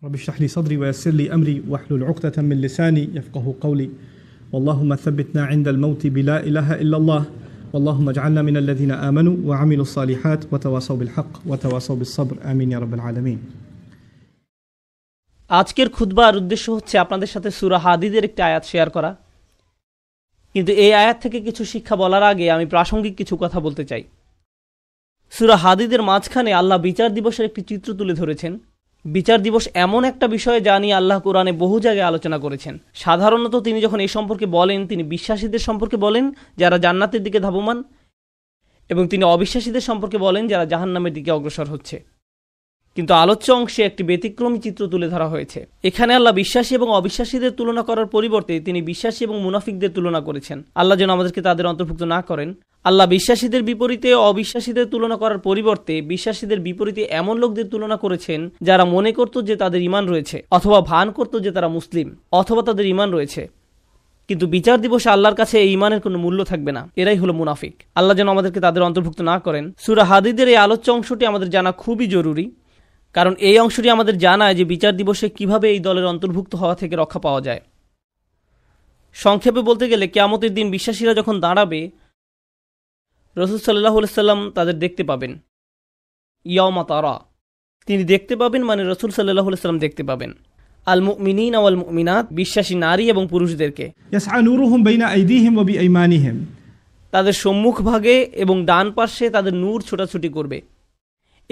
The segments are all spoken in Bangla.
رب اشرح لي صدري ويسر لي أمري واحلل عقدة من لساني يفقه قولي اللهم ثبتنا عند الموت بلا إله إلا الله اللهم اجعلنا من الذين آمنوا وعملوا الصالحات وتواصوا بالحق وتواصوا بالصبر آمين يا رب العالمين। আজকের খুতবার উদ্দেশ্য হচ্ছে আপনাদের সাথে সূরা হাদীদের একটি আয়াত শেয়ার করা, কিন্তু এই আয়াত থেকে কিছু শিক্ষা বলার আগে আমি প্রাসঙ্গিক কিছু কথা বলতে চাই। সূরা হাদীদের মাঝখানে আল্লাহ বিচার দিবসের একটি চিত্র তুলে ধরেছেন। বিচার দিবস এমন একটা বিষয় যা নিয়ে আল্লাহ কোরআনে বহু জায়গায় আলোচনা করেছেন। সাধারণত তিনি যখন এই সম্পর্কে বলেন, তিনি বিশ্বাসীদের সম্পর্কে বলেন যারা জান্নাতের দিকে ধাবমান, এবং তিনি অবিশ্বাসীদের সম্পর্কে বলেন যারা জাহান্নামের দিকে অগ্রসর হচ্ছে। কিন্তু আলোচ্য অংশে একটি ব্যতিক্রমী চিত্র তুলে ধরা হয়েছে। এখানে আল্লাহ বিশ্বাসী এবং অবিশ্বাসীদের তুলনা করার পরিবর্তে তিনি বিশ্বাসী এবং মুনাফিকদের তুলনা করেছেন। আল্লাহ যেন আমাদেরকে তাদের অন্তর্ভুক্ত না করেন। আল্লাহ বিশ্বাসীদের বিপরীতে অবিশ্বাসীদের তুলনা করার পরিবর্তে বিশ্বাসীদের বিপরীতে এমন লোকদের তুলনা করেছেন যারা মনে করত যে তাদের ঈমান রয়েছে, অথবা ভান করত যে তারা মুসলিম, অথবা তাদের ঈমান রয়েছে, কিন্তু বিচার দিবসে আল্লাহর কাছে এই ঈমানের কোনো মূল্য থাকবে না। এরাই হলো মুনাফিক। আল্লাহ যেন আমাদেরকে তাদের অন্তর্ভুক্ত না করেন। সূরা হাদীদের এই আলোচ্য অংশটি আমাদের জানা খুবই জরুরি, কারণ এই অংশটি আমাদের জানায় যে বিচার দিবসে কিভাবে এই দলের অন্তর্ভুক্ত হওয়া থেকে রক্ষা পাওয়া যায়। সংক্ষেপে বলতে গেলে কিয়ামতের দিন বিশ্বাসীরা যখন দাঁড়াবে, রাসূল সাল্লাল্লাহু আলাইহি সাল্লাম তাদের দেখতে পাবেন। ইয়াউমা তারা, তিনি দেখতে পাবেন মানে রাসূল সাল্লাল্লাহু আলাইহি সাল্লাম দেখতে পাবেন আল মুমিনিনা ওয়াল মুমিনাত, বিশ্বাসী নারী এবং পুরুষদেরকে। ইয়াসআ নূরুহুম বাইনা আইদিহিম ওয়া বিআইমানিহিম, তাদের সম্মুখ ভাগে এবং ডান পাশে তাদের নূর ছোটাছুটি করবে।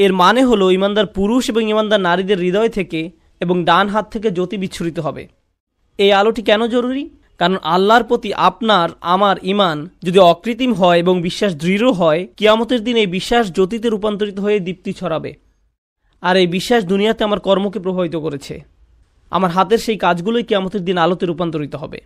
এর মানে হলো ঈমানদার পুরুষ এবং ঈমানদার নারীদের হৃদয় থেকে এবং ডান হাত থেকে জ্যোতি বিচ্ছুরিত হবে। এই আলোটি কেন জরুরি? কারণ আল্লাহর প্রতি আপনার আমার ঈমান যদি অকৃত্রিম হয় এবং বিশ্বাস দৃঢ় হয়, কিয়ামতের দিন এই বিশ্বাস জ্যোতিতে রূপান্তরিত হয়ে দীপ্তি ছড়াবে। আর এই বিশ্বাস দুনিয়াতে আমার কর্মকে প্রভাবিত করেছে। আমার হাতের সেই কাজগুলোই কিয়ামতের দিন আলোতে রূপান্তরিত হবে।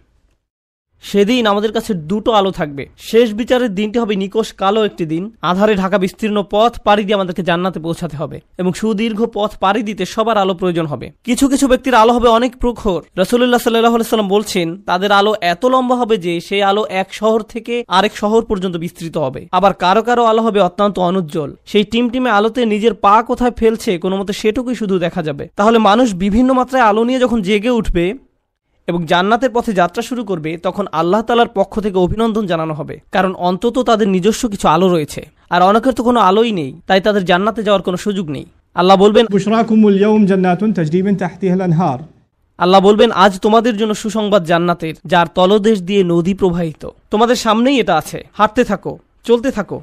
সেদিন আমাদের কাছে দুটো আলো থাকবে। শেষ বিচারের দিনটি হবে নিকষ কালো একটি দিন। আধারে ঢাকা বিস্তীর্ণ পথ পাড়ি দিয়ে আমাদেরকে জান্নাতে পৌঁছাতে হবে, এবং সুদীর্ঘ পথ পাড়ি দিতে সবার আলো প্রয়োজন হবে। কিছু কিছু ব্যক্তির আলো হবে অনেক প্রখর। রাসূলুল্লাহ সাল্লাল্লাহু আলাইহি সাল্লাম বলছেন তাদের আলো এত লম্বা হবে যে সেই আলো এক শহর থেকে আরেক শহর পর্যন্ত বিস্তৃত হবে। আবার কারো কারো আলো হবে অত্যন্ত অনুজ্জ্বল। সেই টিমটিমে আলোতে নিজের পা কোথায় ফেলছে কোনো মতে সেটুকুই শুধু দেখা যাবে। তাহলে মানুষ বিভিন্ন মাত্রায় আলো নিয়ে যখন জেগে উঠবে এবং জান্নাতের পথে যাত্রা শুরু করবে, তখন আল্লাহ তাআলার পক্ষ থেকে অভিনন্দন জানানো হবে, কারণ অন্তত তাদের নিজস্ব কিছু আলো রয়েছে। আর অনেকের তো কোনো আলোই নেই, তাই তাদের জান্নাতে যাওয়ার কোনো সুযোগ নেই। আল্লাহ বলবেন, বুশরাকুমুল ইয়াউম জান্নাতুন তাজরি মিন তাহতিহাল আনহার, আল্লাহ বলবেন আজ তোমাদের জন্য সুসংবাদ জান্নাতের, যার তলদেশ দিয়ে নদী প্রবাহিত। তোমাদের সামনেই এটা আছে, হাঁটতে থাকো, চলতে থাকো।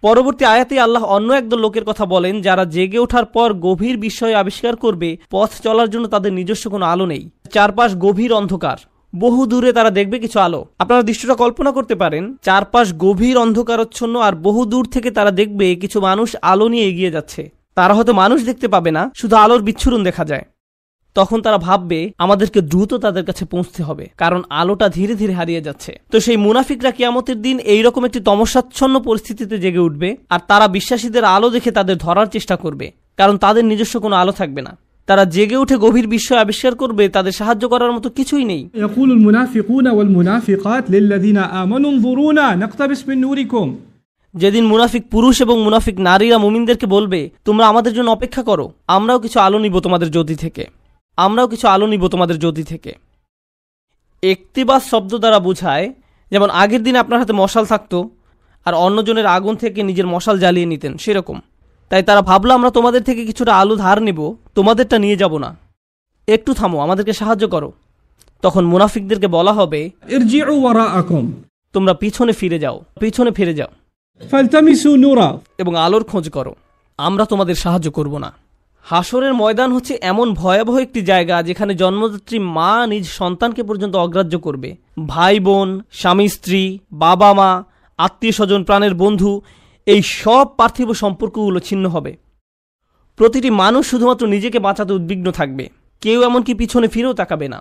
পরবর্তী আয়াতে আল্লাহ অন্য একদল লোকের কথা বলেন যারা জেগে ওঠার পর গভীর বিস্ময় আবিষ্কার করবে পথ চলার জন্য তাদের নিজস্ব কোনো আলো নেই। চারপাশ গভীর অন্ধকার, বহু দূরে তারা দেখবে কিছু আলো। আপনারা দৃশ্যটা কল্পনা করতে পারেন, চারপাশ গভীর অন্ধকারচ্ছন্ন, আর বহু দূর থেকে তারা দেখবে কিছু মানুষ আলো নিয়ে এগিয়ে যাচ্ছে। তারা হয়তো মানুষ দেখতে পাবে না, শুধু আলোর বিচ্ছুরণ দেখা যায়। তখন তারা ভাববে আমাদেরকে দ্রুত তাদের কাছে পৌঁছতে হবে, কারণ আলোটা ধীরে ধীরে হারিয়ে যাচ্ছে। তো সেই মুনাফিকরা কিয়ামতের দিন এইরকম একটি তমসাচ্ছন্ন পরিস্থিতিতে জেগে উঠবে, আর তারা বিশ্বাসীদের আলো দেখে তাদের ধরার চেষ্টা করবে, কারণ তাদের নিজস্ব কোনো আলো থাকবে না। তারা জেগে উঠে গভীর বিস্ময় আবিষ্কার করবে তাদের সাহায্য করার মতো কিছুই নেই। ইয়াকুলুল মুনাফিকুনা ওয়াল মুনাফিকাত লিল্লাযিনা আমানু নজুরুনা নাকতাবিস মিন নূরিকুম, যেদিন মুনাফিক পুরুষ এবং মুনাফিক নারীরা মুমিনদেরকে বলবে তোমরা আমাদের জন্য অপেক্ষা করো, আমরাও কিছু আলো নিব তোমাদের জ্যোতি থেকে, আমরাও কিছু আলো নিব তোমাদের জ্যোতি থেকে। ইকতিবাস শব্দ দ্বারা বোঝায়, যেমন আগের দিন আপনার হাতে মশাল থাকতো আর অন্যজনের আগুন থেকে নিজের মশাল জ্বালিয়ে নিতেন, সেরকম। তাই তারা ভাবলো আমরা তোমাদের থেকে কিছুটা আলো ধার নেব, তোমাদেরটা নিয়ে যাব না, একটু থামো, আমাদেরকে সাহায্য করো। তখন মুনাফিকদেরকে বলা হবে ইরজিউ ওয়ারাআকুম, তোমরা পিছনে ফিরে যাও, পিছনে ফিরে যাও, ফালতামিসু নূরা, এবং আলোর খোঁজ করো, আমরা তোমাদের সাহায্য করব না। হাসরের ময়দান হচ্ছে এমন ভয়াবহ একটি জায়গা যেখানে জন্মদাত্রী মা নিজ সন্তানকে পর্যন্ত অগ্রাহ্য করবে। ভাই বোন, স্বামী স্ত্রী, বাবা মা, আত্মীয় স্বজন, প্রাণের বন্ধু, এই সব পার্থিব সম্পর্কগুলো ছিন্ন হবে। প্রতিটি মানুষ শুধুমাত্র নিজেকে বাঁচাতে উদ্বিগ্ন থাকবে, কেউ এমনকি পিছনে ফিরেও তাকাবে না।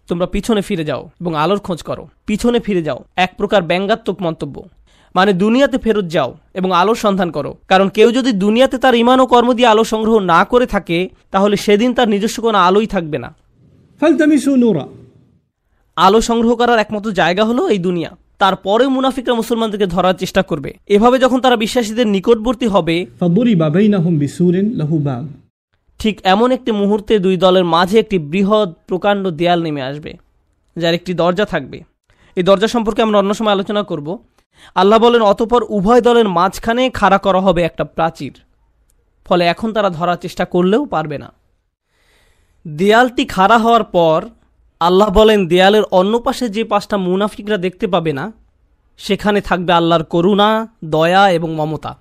তোমরা পিছনে ফিরে যাও এবং আলোর খোঁজ করো, পিছনে ফিরে যাও এক প্রকার ব্যঙ্গাত্মক মন্তব্য, মানে দুনিয়াতে ফেরত যাও এবং আলোর সন্ধান করো। কারণ কেউ যদি দুনিয়াতে তার ঈমান ও কর্ম দিয়ে আলো সংগ্রহ না করে থাকে, তাহলে সেদিন তার নিজস্ব কোনো আলোই থাকবে না। ফালতামিসু নূরা, আলো সংগ্রহ করার একমাত্র জায়গা হলো এই দুনিয়া। তারপরে মুনাফিকরা মুসলমানদেরকে ধরার চেষ্টা করবে। এভাবে যখন তারা বিশ্বাসীদের নিকটবর্তী হবে, ফাদুরিবা বাইনাহুম বিসুরিন লাহু বাব, ঠিক এমন একটি মুহূর্তে দুই দলের মাঝে একটি বৃহৎ প্রকাণ্ড দেয়াল নেমে আসবে, যার একটি দরজা থাকবে। এই দরজা সম্পর্কে আমরা অন্য সময় আলোচনা করব। আল্লাহ বলেন, অতঃপর উভয় দলের মাঝখানে খাড়া করা হবে একটা প্রাচীর, ফলে এখন তারা ধরার চেষ্টা করলেও পারবে না। দেয়ালটি খাড়া হওয়ার পর আল্লাহ বলেন, দেয়ালের অন্য পাশে যে পাঁচটা মুনাফিকরা দেখতে পাবে না, সেখানে থাকবে আল্লাহর করুণা, দয়া এবং মমতা,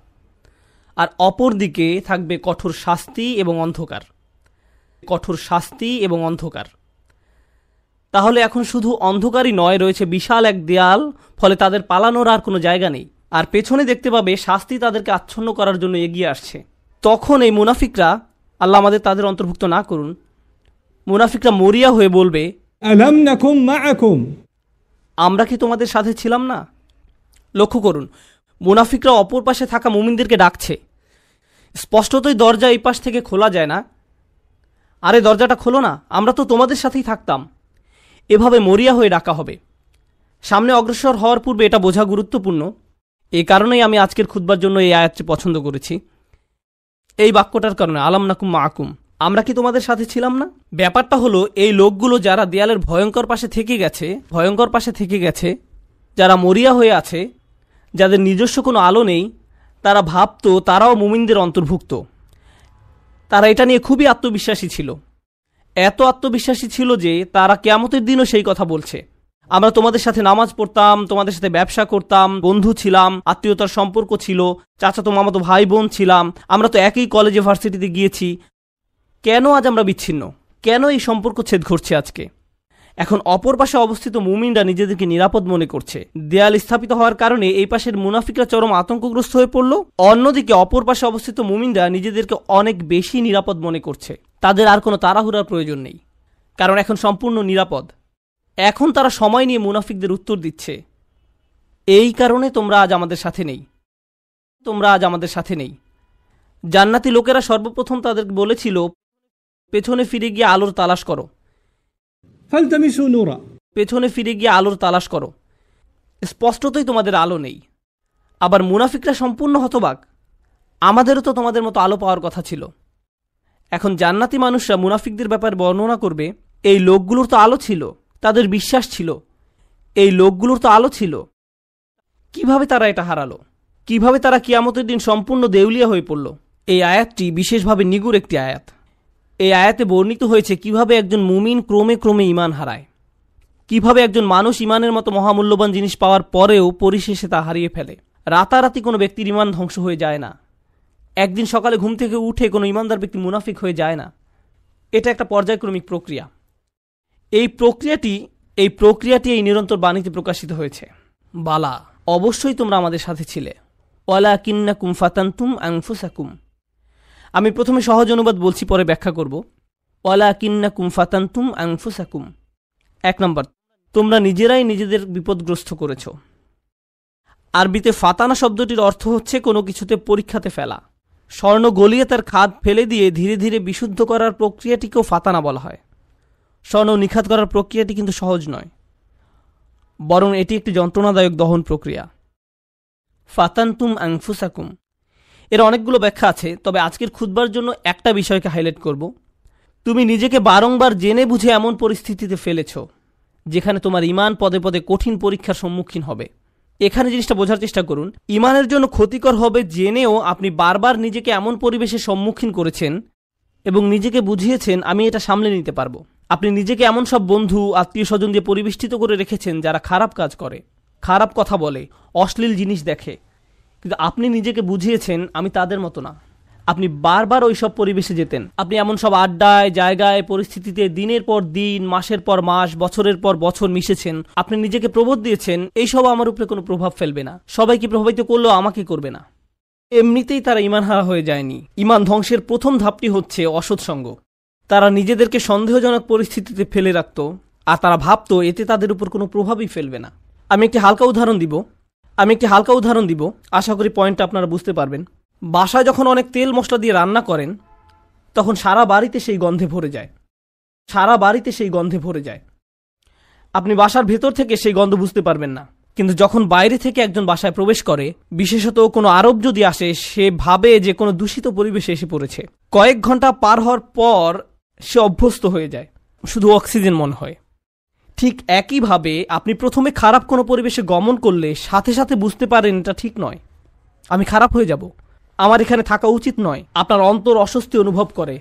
আর অপর দিকে থাকবে কঠোর শাস্তি এবং অন্ধকার। কঠোর শাস্তি এবং অন্ধকার। তাহলে এখন শুধু অন্ধকারই নয়, রয়েছে বিশাল এক দেয়াল, ফলে তাদের পালানোর আর কোনো জায়গা নেই। আর পেছনে দেখতে পাবে শাস্তি তাদেরকে আচ্ছন্ন করার জন্য এগিয়ে আসছে। তখন এই মুনাফিকরা, আল্লাহ আমাদের তাদের অন্তর্ভুক্ত না করুন, মুনাফিকরা মরিয়া হয়ে বলবে, আলাম নাকুম মাআকুম, আমরা কি তোমাদের সাথে ছিলাম না? লক্ষ্য করুন, মুনাফিকরা অপর পাশে থাকা মুমিনদেরকে ডাকছে। স্পষ্টতই দরজা এই পাশ থেকে খোলা যায় না। আরে দরজাটা খোলো না, আমরা তো তোমাদের সাথেই থাকতাম। এভাবে মরিয়া হয়ে ডাকা হবে। সামনে অগ্রসর হওয়ার পূর্বে এটা বোঝা গুরুত্বপূর্ণ। এই কারণেই আমি আজকের খুতবার জন্য এই আয়াতটি পছন্দ করেছি। এই বাক্যটার কারণে, আলাম নাকুম মাআকুম, আমরা কি তোমাদের সাথে ছিলাম না? ব্যাপারটা হলো, এই লোকগুলো যারা দেয়ালের ভয়ঙ্কর পাশে থেকে গেছে, যারা মরিয়া হয়ে আছে, যাদের নিজস্ব কোনো আলো নেই, তারা ভাবতো তারাও মুমিনদের অন্তর্ভুক্ত। তারা এটা নিয়ে খুবই আত্মবিশ্বাসী ছিল। এত আত্মবিশ্বাসী ছিল যে তারা কিয়ামতের দিনও সেই কথা বলছে, আমরা তোমাদের সাথে নামাজ পড়তাম, তোমাদের সাথে ব্যবসা করতাম, বন্ধু ছিলাম, আত্মীয়তার সম্পর্ক ছিল, চাচাতো মামাতো ভাই বোন ছিলাম, আমরা তো একই কলেজে ভার্সিটিতে গিয়েছি। কেন আজ আমরা বিচ্ছিন্ন? কেন এই সম্পর্ক ছেদ ঘটছে আজকে? এখন অপর পাশে অবস্থিত মুমিনরা নিজেদেরকে নিরাপদ মনে করছে। দেয়াল স্থাপিত হওয়ার কারণে এই পাশের মুনাফিকরা চরম আতঙ্কগ্রস্ত হয়ে পড়ল। অন্যদিকে অপর পাশে অবস্থিত মুমিনরা নিজেদেরকে অনেক বেশি নিরাপদ মনে করছে। তাদের আর কোনো তাড়াহুড়ার প্রয়োজন নেই, কারণ এখন সম্পূর্ণ নিরাপদ। এখন তারা সময় নিয়ে মুনাফিকদের উত্তর দিচ্ছে, এই কারণে তোমরা আজ আমাদের সাথে নেই। জান্নাতি লোকেরা সর্বপ্রথম তাদেরকে বলেছিল, পেছনে ফিরে গিয়ে আলোর তালাশ করো, ফালতামিসু নূরা, পেছনে ফিরে গিয়ে আলোর তালাশ করো। স্পষ্টতই তোমাদের আলো নেই। আবার মুনাফিকরা সম্পূর্ণ হতবাক, আমাদেরও তো তোমাদের মতো আলো পাওয়ার কথা ছিল। এখন জান্নাতি মানুষরা মুনাফিকদের ব্যাপারে বর্ণনা করবে, এই লোকগুলোর তো আলো ছিল, তাদের বিশ্বাস ছিল, এই লোকগুলোর তো আলো ছিল, কিভাবে তারা এটা হারালো? কিভাবে তারা কিয়ামতের দিন সম্পূর্ণ দেউলিয়া হয়ে পড়ল? এই আয়াতটি বিশেষভাবে নিগুড় একটি আয়াত। এই আয়াতে বর্ণিত হয়েছে কিভাবে একজন মুমিন ক্রমে ক্রমে ঈমান হারায়, কিভাবে একজন মানুষ ঈমানের মতো মহামূল্যবান জিনিস পাওয়ার পরেও পরিশেষে তা হারিয়ে ফেলে। রাতারাতি কোনো ব্যক্তির ঈমান ধ্বংস হয়ে যায় না। একদিন সকালে ঘুম থেকে উঠে কোনো ঈমানদার ব্যক্তি মুনাফিক হয়ে যায় না। এটা একটা পর্যায়ক্রমিক প্রক্রিয়া। এই প্রক্রিয়াটি এই নিরন্তর বাণীতে প্রকাশিত হয়েছে, বালা, অবশ্যই তোমরা আমাদের সাথে ছিলে, ওয়ালাকিন্নাকুম ফাতানতুম আনফুসাকুম। আমি প্রথমে সহজ অনুবাদ বলছি, পরে ব্যাখ্যা করব। ওয়ালাকিন্নাকুম ফাতানতুম আনফুসাকুম। 1 নম্বর, তোমরা নিজেরাই নিজেদের বিপদগ্রস্ত করেছ। আরবিতে ফাতানা শব্দটির অর্থ হচ্ছে কোনো কিছুতে পরীক্ষাতে ফেলা। স্বর্ণ গলিয়ে তার খাদ ফেলে দিয়ে ধীরে ধীরে বিশুদ্ধ করার প্রক্রিয়াটিকেও ফাতানা বলা হয়। স্বর্ণ নিখাত করার প্রক্রিয়াটি কিন্তু সহজ নয়, বরং এটি একটি যন্ত্রণাদায়ক দহন প্রক্রিয়া। ফাতানতুম আনফুসাকুম এর অনেকগুলো ব্যাখ্যা আছে, তবে আজকের খুতবার জন্য একটা বিষয়কে হাইলাইট করব। তুমি নিজেকে বারংবার জেনে বুঝে এমন পরিস্থিতিতে ফেলেছ যেখানে তোমার ঈমান পদে পদে কঠিন পরীক্ষার সম্মুখীন হবে। এখানে জিনিসটা বোঝার চেষ্টা করুন, ঈমানের জন্য ক্ষতিকর হবে জেনেও আপনি বারবার নিজেকে এমন পরিবেশের সম্মুখীন করেছেন এবং নিজেকে বুঝিয়েছেন আমি এটা সামলে নিতে পারবো। আপনি নিজেকে এমন সব বন্ধু, আত্মীয় স্বজন দিয়ে পরিবেষ্টিত করে রেখেছেন যারা খারাপ কাজ করে, খারাপ কথা বলে, অশ্লীল জিনিস দেখে, কিন্তু আপনি নিজেকে বুঝিয়েছেন আমি তাদের মতো না। আপনি বারবার ওই সব পরিবেশে যেতেন, আপনি এমন সব আড্ডায়, জায়গায়, পরিস্থিতিতে দিনের পর দিন, মাসের পর মাস, বছরের পর বছর মিশেছেন। আপনি নিজেকে প্রবোধ দিয়েছেন এইসব আমার উপরে কোনো প্রভাব ফেলবে না, সবাইকে প্রভাবিত করলেও আমাকে করবে না। এমনিতেই তারা ঈমান হারা হয়ে যায়নি। ঈমান ধ্বংসের প্রথম ধাপটি হচ্ছে অসৎসঙ্গ। তারা নিজেদেরকে সন্দেহজনক পরিস্থিতিতে ফেলে রাখত, আর তারা ভাবতো এতে তাদের উপর কোনো প্রভাবই ফেলবে না। আমি একটি হালকা উদাহরণ দিব, আশা করি পয়েন্টটা আপনারা বুঝতে পারবেন। বাসায় যখন অনেক তেল মশলা দিয়ে রান্না করেন, তখন সারা বাড়িতে সেই গন্ধে ভরে যায়। আপনি বাসার ভেতর থেকে সেই গন্ধ বুঝতে পারবেন না, কিন্তু যখন বাইরে থেকে একজন বাসায় প্রবেশ করে, বিশেষত কোনো আরব যদি আসে, সে ভাবে যে কোনো দূষিত পরিবেশে এসে পড়েছে। কয়েক ঘন্টা পার হওয়ার পর সে অভ্যস্ত হয়ে যায়, শুধু অক্সিজেন মনে হয়। ঠিক একইভাবে আপনি প্রথমে খারাপ কোনো পরিবেশে গমন করলে সাথে সাথে বুঝতে পারেন এটা ঠিক নয়, আমি খারাপ হয়ে যাব, আমার এখানে থাকা উচিত নয়। আপনার অন্তর অস্বস্তি অনুভব করে।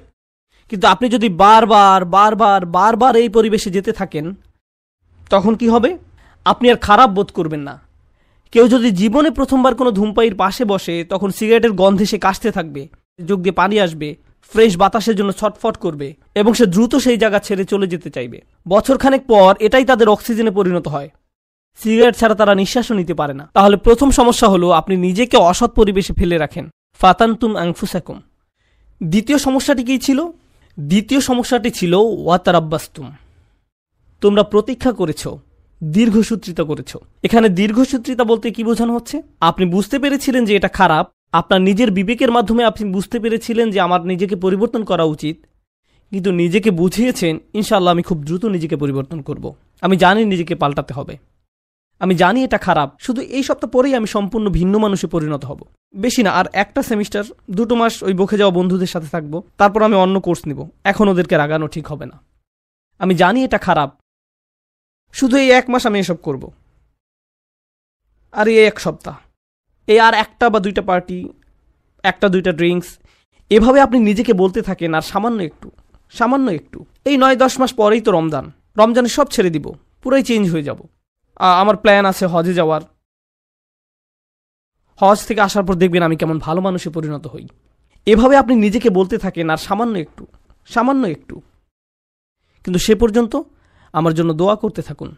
কিন্তু আপনি যদি বারবার বারবার বারবার এই পরিবেশে যেতে থাকেন, তখন কি হবে? আপনি আর খারাপ বোধ করবেন না। কেউ যদি জীবনে প্রথমবার কোনো ধূমপায়ীর পাশে বসে, তখন সিগারেটের গন্ধে সে কাশতে থাকবে, চোখ দিয়ে পানি আসবে, ফ্রেশ বাতাসের জন্য ছটফট করবে এবং সে দ্রুত সেই জায়গা ছেড়ে চলে যেতে চাইবে। বছরখানেক পর এটাই তাদের অক্সিজেনে পরিণত হয়। সিগারেট ছাড়া তারা নিঃশ্বাসও নিতে পারে না। তাহলে প্রথম সমস্যা হলো আপনি নিজেকে অসৎ পরিবেশে ফেলে রাখেন। ফাতান্তুম আনফুসাকুম। দ্বিতীয় সমস্যাটি কী ছিল? দ্বিতীয় সমস্যাটি ছিল ওয়াতারাব্বাস্তুম। তোমরা প্রতীক্ষা করেছ, দীর্ঘসূত্রিতা করেছ। এখানে দীর্ঘসূত্রিতা বলতে কি বোঝানো হচ্ছে? আপনি বুঝতে পেরেছিলেন যে এটা খারাপ, আপনার নিজের বিবেকের মাধ্যমে আপনি বুঝতে পেরেছিলেন যে আমার নিজেকে পরিবর্তন করা উচিত, কিন্তু নিজেকে বুঝিয়েছেন ইনশাআল্লাহ আমি খুব দ্রুত নিজেকে পরিবর্তন করব, আমি জানি নিজেকে পাল্টাতে হবে, আমি জানি এটা খারাপ, শুধু এই সপ্তাহ পরেই আমি সম্পূর্ণ ভিন্ন মানুষে পরিণত হব। বেশি না, আর একটা সেমিস্টার 2 মাস ওই বকে যাওয়া বন্ধুদের সাথে থাকবো, তারপর আমি অন্য কোর্স নিব। এখন ওদেরকে রাগানো ঠিক হবে না, আমি জানি এটা খারাপ, শুধু এই 1 মাস আমি এসব করব। আর এই 1 সপ্তাহ, এই আর 1টা বা 2টা পার্টি, 1টা 2টা ড্রিঙ্কস, এভাবে আপনি নিজেকে বলতে থাকেন। আর সামান্য একটু এই 9-10 মাস পরেই তো রমজানে সব ছেড়ে দিব, পুরাই চেঞ্জ হয়ে যাব। আমার প্ল্যান আছে হজে যাওয়ার, হজ থেকে আসার পর দেখবেন আমি কেমন ভালো মানুষে পরিণত হই। এভাবে আপনি নিজেকে বলতে থাকেন আর সামান্য একটু, কিন্তু সে পর্যন্ত আমার জন্য দোয়া করতে থাকুন।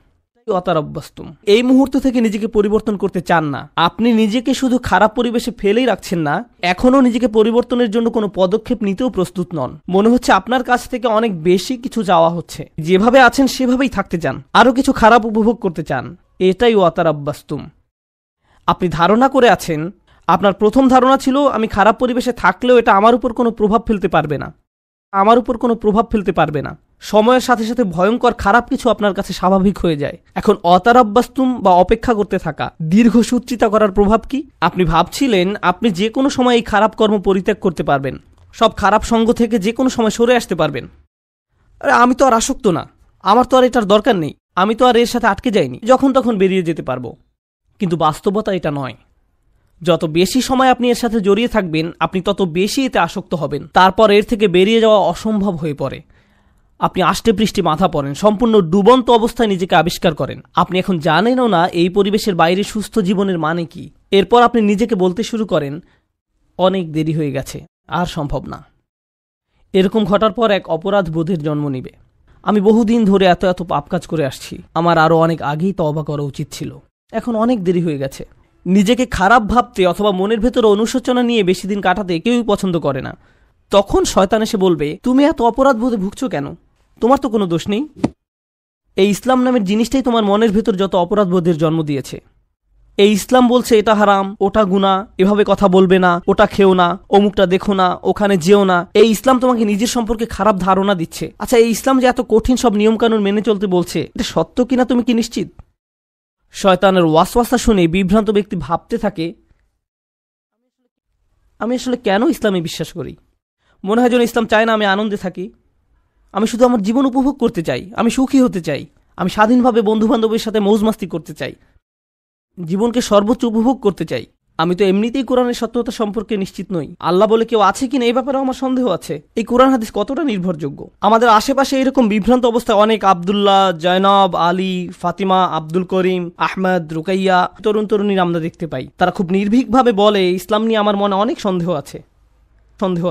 ওয়াতারাব্বাস্তুম। এই মুহূর্ত থেকে নিজেকে পরিবর্তন করতে চান না, আপনি নিজেকে শুধু খারাপ পরিবেশে ফেলেই রাখছেন না, এখনও নিজেকে পরিবর্তনের জন্য কোনো পদক্ষেপ নিতেও প্রস্তুত নন। মনে হচ্ছে আপনার কাছ থেকে অনেক বেশি কিছু চাওয়া হচ্ছে। যেভাবে আছেন সেভাবেই থাকতে চান, আরও কিছু খারাপ উপভোগ করতে চান। এটাই ওয়াতারাব্বাস্তুম। আপনি ধারণা করে আছেন, আপনার প্রথম ধারণা ছিল আমি খারাপ পরিবেশে থাকলেও এটা আমার উপর কোনো প্রভাব ফেলতে পারবে না। সময়ের সাথে সাথে ভয়ঙ্কর খারাপ কিছু আপনার কাছে স্বাভাবিক হয়ে যায়। এখন অতারাব্বাস্তুম বা অপেক্ষা করতে থাকা, দীর্ঘসূত্রিতা করার প্রভাব কি? আপনি ভাবছিলেন আপনি যে কোনো সময় এই খারাপ কর্ম পরিত্যাগ করতে পারবেন, সব খারাপ সঙ্গ থেকে যে কোনো সময় সরে আসতে পারবেন। আরে আমি তো আর আসক্ত না, আমার তো আর এটার দরকার নেই, আমি তো আর এর সাথে আটকে যাইনি, যখন তখন বেরিয়ে যেতে পারবো। কিন্তু বাস্তবতা এটা নয়। যত বেশি সময় আপনি এর সাথে জড়িয়ে থাকবেন, আপনি তত বেশি এতে আসক্ত হবেন। তারপর এর থেকে বেরিয়ে যাওয়া অসম্ভব হয়ে পড়ে। আপনি আষ্টে পৃষ্ঠে মাথা পড়েন, সম্পূর্ণ ডুবন্ত অবস্থায় নিজেকে আবিষ্কার করেন। আপনি এখন জানেনও না এই পরিবেশের বাইরে সুস্থ জীবনের মানে কি। এরপর আপনি নিজেকে বলতে শুরু করেন, অনেক দেরি হয়ে গেছে, আর সম্ভব না। এরকম ঘটার পর এক অপরাধ বোধের জন্ম নিবে। আমি বহুদিন ধরে এত পাপ কাজ করে আসছি, আমার আরও অনেক আগেই তওবা করা উচিত ছিল, এখন অনেক দেরি হয়ে গেছে। নিজেকে খারাপ ভাবতে অথবা মনের ভেতরে অনুশোচনা নিয়ে বেশি দিন কাটাতে কেউই পছন্দ করে না। তখন শয়তান এসে বলবে, তুমি এত অপরাধ বোধে ভুগছো কেন? তোমার তো কোনো দোষ নেই। এই ইসলাম নামের জিনিসটাই তোমার মনের ভেতর যত অপরাধ বোধের জন্ম দিয়েছে। এই ইসলাম বলছে এটা হারাম, ওটা গুনাহ, এভাবে কথা বলবে না, ওটা খেও না, অমুকটা দেখো না, ওখানে যেও না। এই ইসলাম তোমাকে নিজের সম্পর্কে খারাপ ধারণা দিচ্ছে। আচ্ছা, এই ইসলাম যে এত কঠিন সব নিয়মকানুন মেনে চলতে বলছে, এটা সত্য কিনা তুমি কি নিশ্চিত? শয়তানের ওয়াসওয়াসা শুনে বিভ্রান্ত ব্যক্তি ভাবতে থাকে, আমি আসলে কেন ইসলামে বিশ্বাস করি? মনে হয় যেন ইসলাম চায় না আমি আনন্দে থাকি। আমি শুধু আমার জীবন উপভোগ করতে চাই, আমি সুখী হতে চাই, আমি স্বাধীনভাবে বন্ধুবান্ধবের সাথে মৌজ মাস্তি করতে চাই, জীবনকে সর্বোচ্চ উপভোগ করতে চাই। আমি তো এমনিতেই কোরআনের সত্যতা সম্পর্কে নিশ্চিত নই। আল্লাহ বলে কেউ আছে কিনা এই ব্যাপারে আমার সন্দেহ আছে। এই কোরআন হাদিস কতটা নির্ভরযোগ্য? আমাদের আশেপাশে এরকম বিভ্রান্ত অবস্থায় অনেক আব্দুল্লাহ, জয়নব, আলী, ফাতিমা, আব্দুল করিম, আহমেদ, রুকাইয়া তরুণ তরুণীর আমরা দেখতে পাই। তারা খুব নির্ভীকভাবে বলে, ইসলাম নিয়ে আমার মনে অনেক সন্দেহ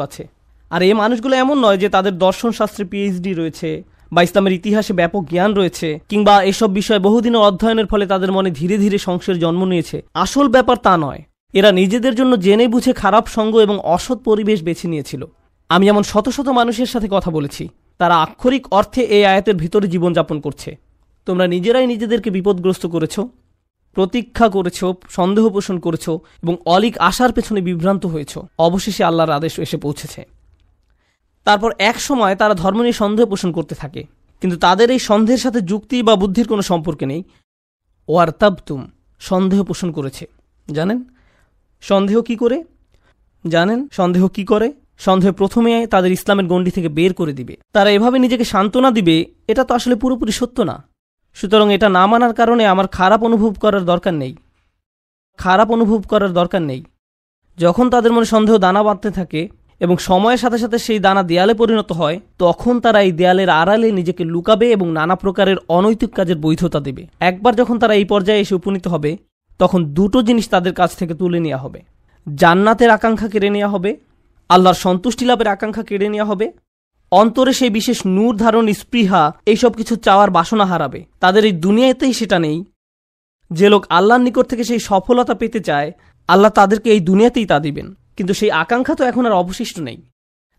আছে। আর এই মানুষগুলো এমন নয় যে তাদের দর্শন শাস্ত্রে পিএইচডি রয়েছে বা ইসলামের ইতিহাসে ব্যাপক জ্ঞান রয়েছে, কিংবা এসব বিষয়ে বহুদিনের অধ্যয়নের ফলে তাদের মনে ধীরে ধীরে সংশয়ের জন্ম নিয়েছে। আসল ব্যাপার তা নয়। এরা নিজেদের জন্য জেনে বুঝে খারাপ সঙ্গ এবং অসৎ পরিবেশ বেছে নিয়েছিল। আমি এমন শত শত মানুষের সাথে কথা বলেছি, তারা আক্ষরিক অর্থে এই আয়াতের ভিতরে জীবনযাপন করছে। তোমরা নিজেরাই নিজেদেরকে বিপদগ্রস্ত করেছ, প্রতীক্ষা করেছ, সন্দেহ পোষণ করেছ এবং অলিক আশার পেছনে বিভ্রান্ত হয়েছ। অবশেষে আল্লাহর আদেশ এসে পৌঁছেছে। তারপর এক সময় তারা ধর্ম নিয়ে সন্দেহ পোষণ করতে থাকে, কিন্তু তাদের এই সন্দেহের সাথে যুক্তি বা বুদ্ধির কোনো সম্পর্ক নেই। ওয়ারতাবতুম, সন্দেহ পোষণ করেছে। জানেন সন্দেহ কি করে? সন্দেহ প্রথমে তাদের ইসলামের গণ্ডি থেকে বের করে দিবে। তারা এভাবে নিজেকে সান্ত্বনা দিবে, এটা তো আসলে পুরোপুরি সত্য না, সুতরাং এটা না মানার কারণে আমার খারাপ অনুভব করার দরকার নেই। যখন তাদের মনে সন্দেহ দানা বাঁধতে থাকে এবং সময়ের সাথে সাথে সেই দানা দেয়ালে পরিণত হয়, তখন তারা এই দেয়ালের আড়ালে নিজেকে লুকাবে এবং নানা প্রকারের অনৈতিক কাজের বৈধতা দেবে। একবার যখন তারা এই পর্যায়ে এসে উপনীত হবে, তখন দুটো জিনিস তাদের কাছ থেকে তুলে নেওয়া হবে। জান্নাতের আকাঙ্ক্ষা কেড়ে নেওয়া হবে, আল্লাহর সন্তুষ্টি লাভের আকাঙ্ক্ষা কেড়ে নেওয়া হবে, অন্তরে সেই বিশেষ নূর ধারণ, স্পৃহা, এইসব কিছু চাওয়ার বাসনা হারাবে। তাদের এই দুনিয়াতেই সেটা নেই। যে লোক আল্লাহর নিকট থেকে সেই সফলতা পেতে চায়, আল্লাহ তাদেরকে এই দুনিয়াতেই তা দিবেন, কিন্তু সেই আকাঙ্ক্ষা তো এখন আর অবশিষ্ট নেই।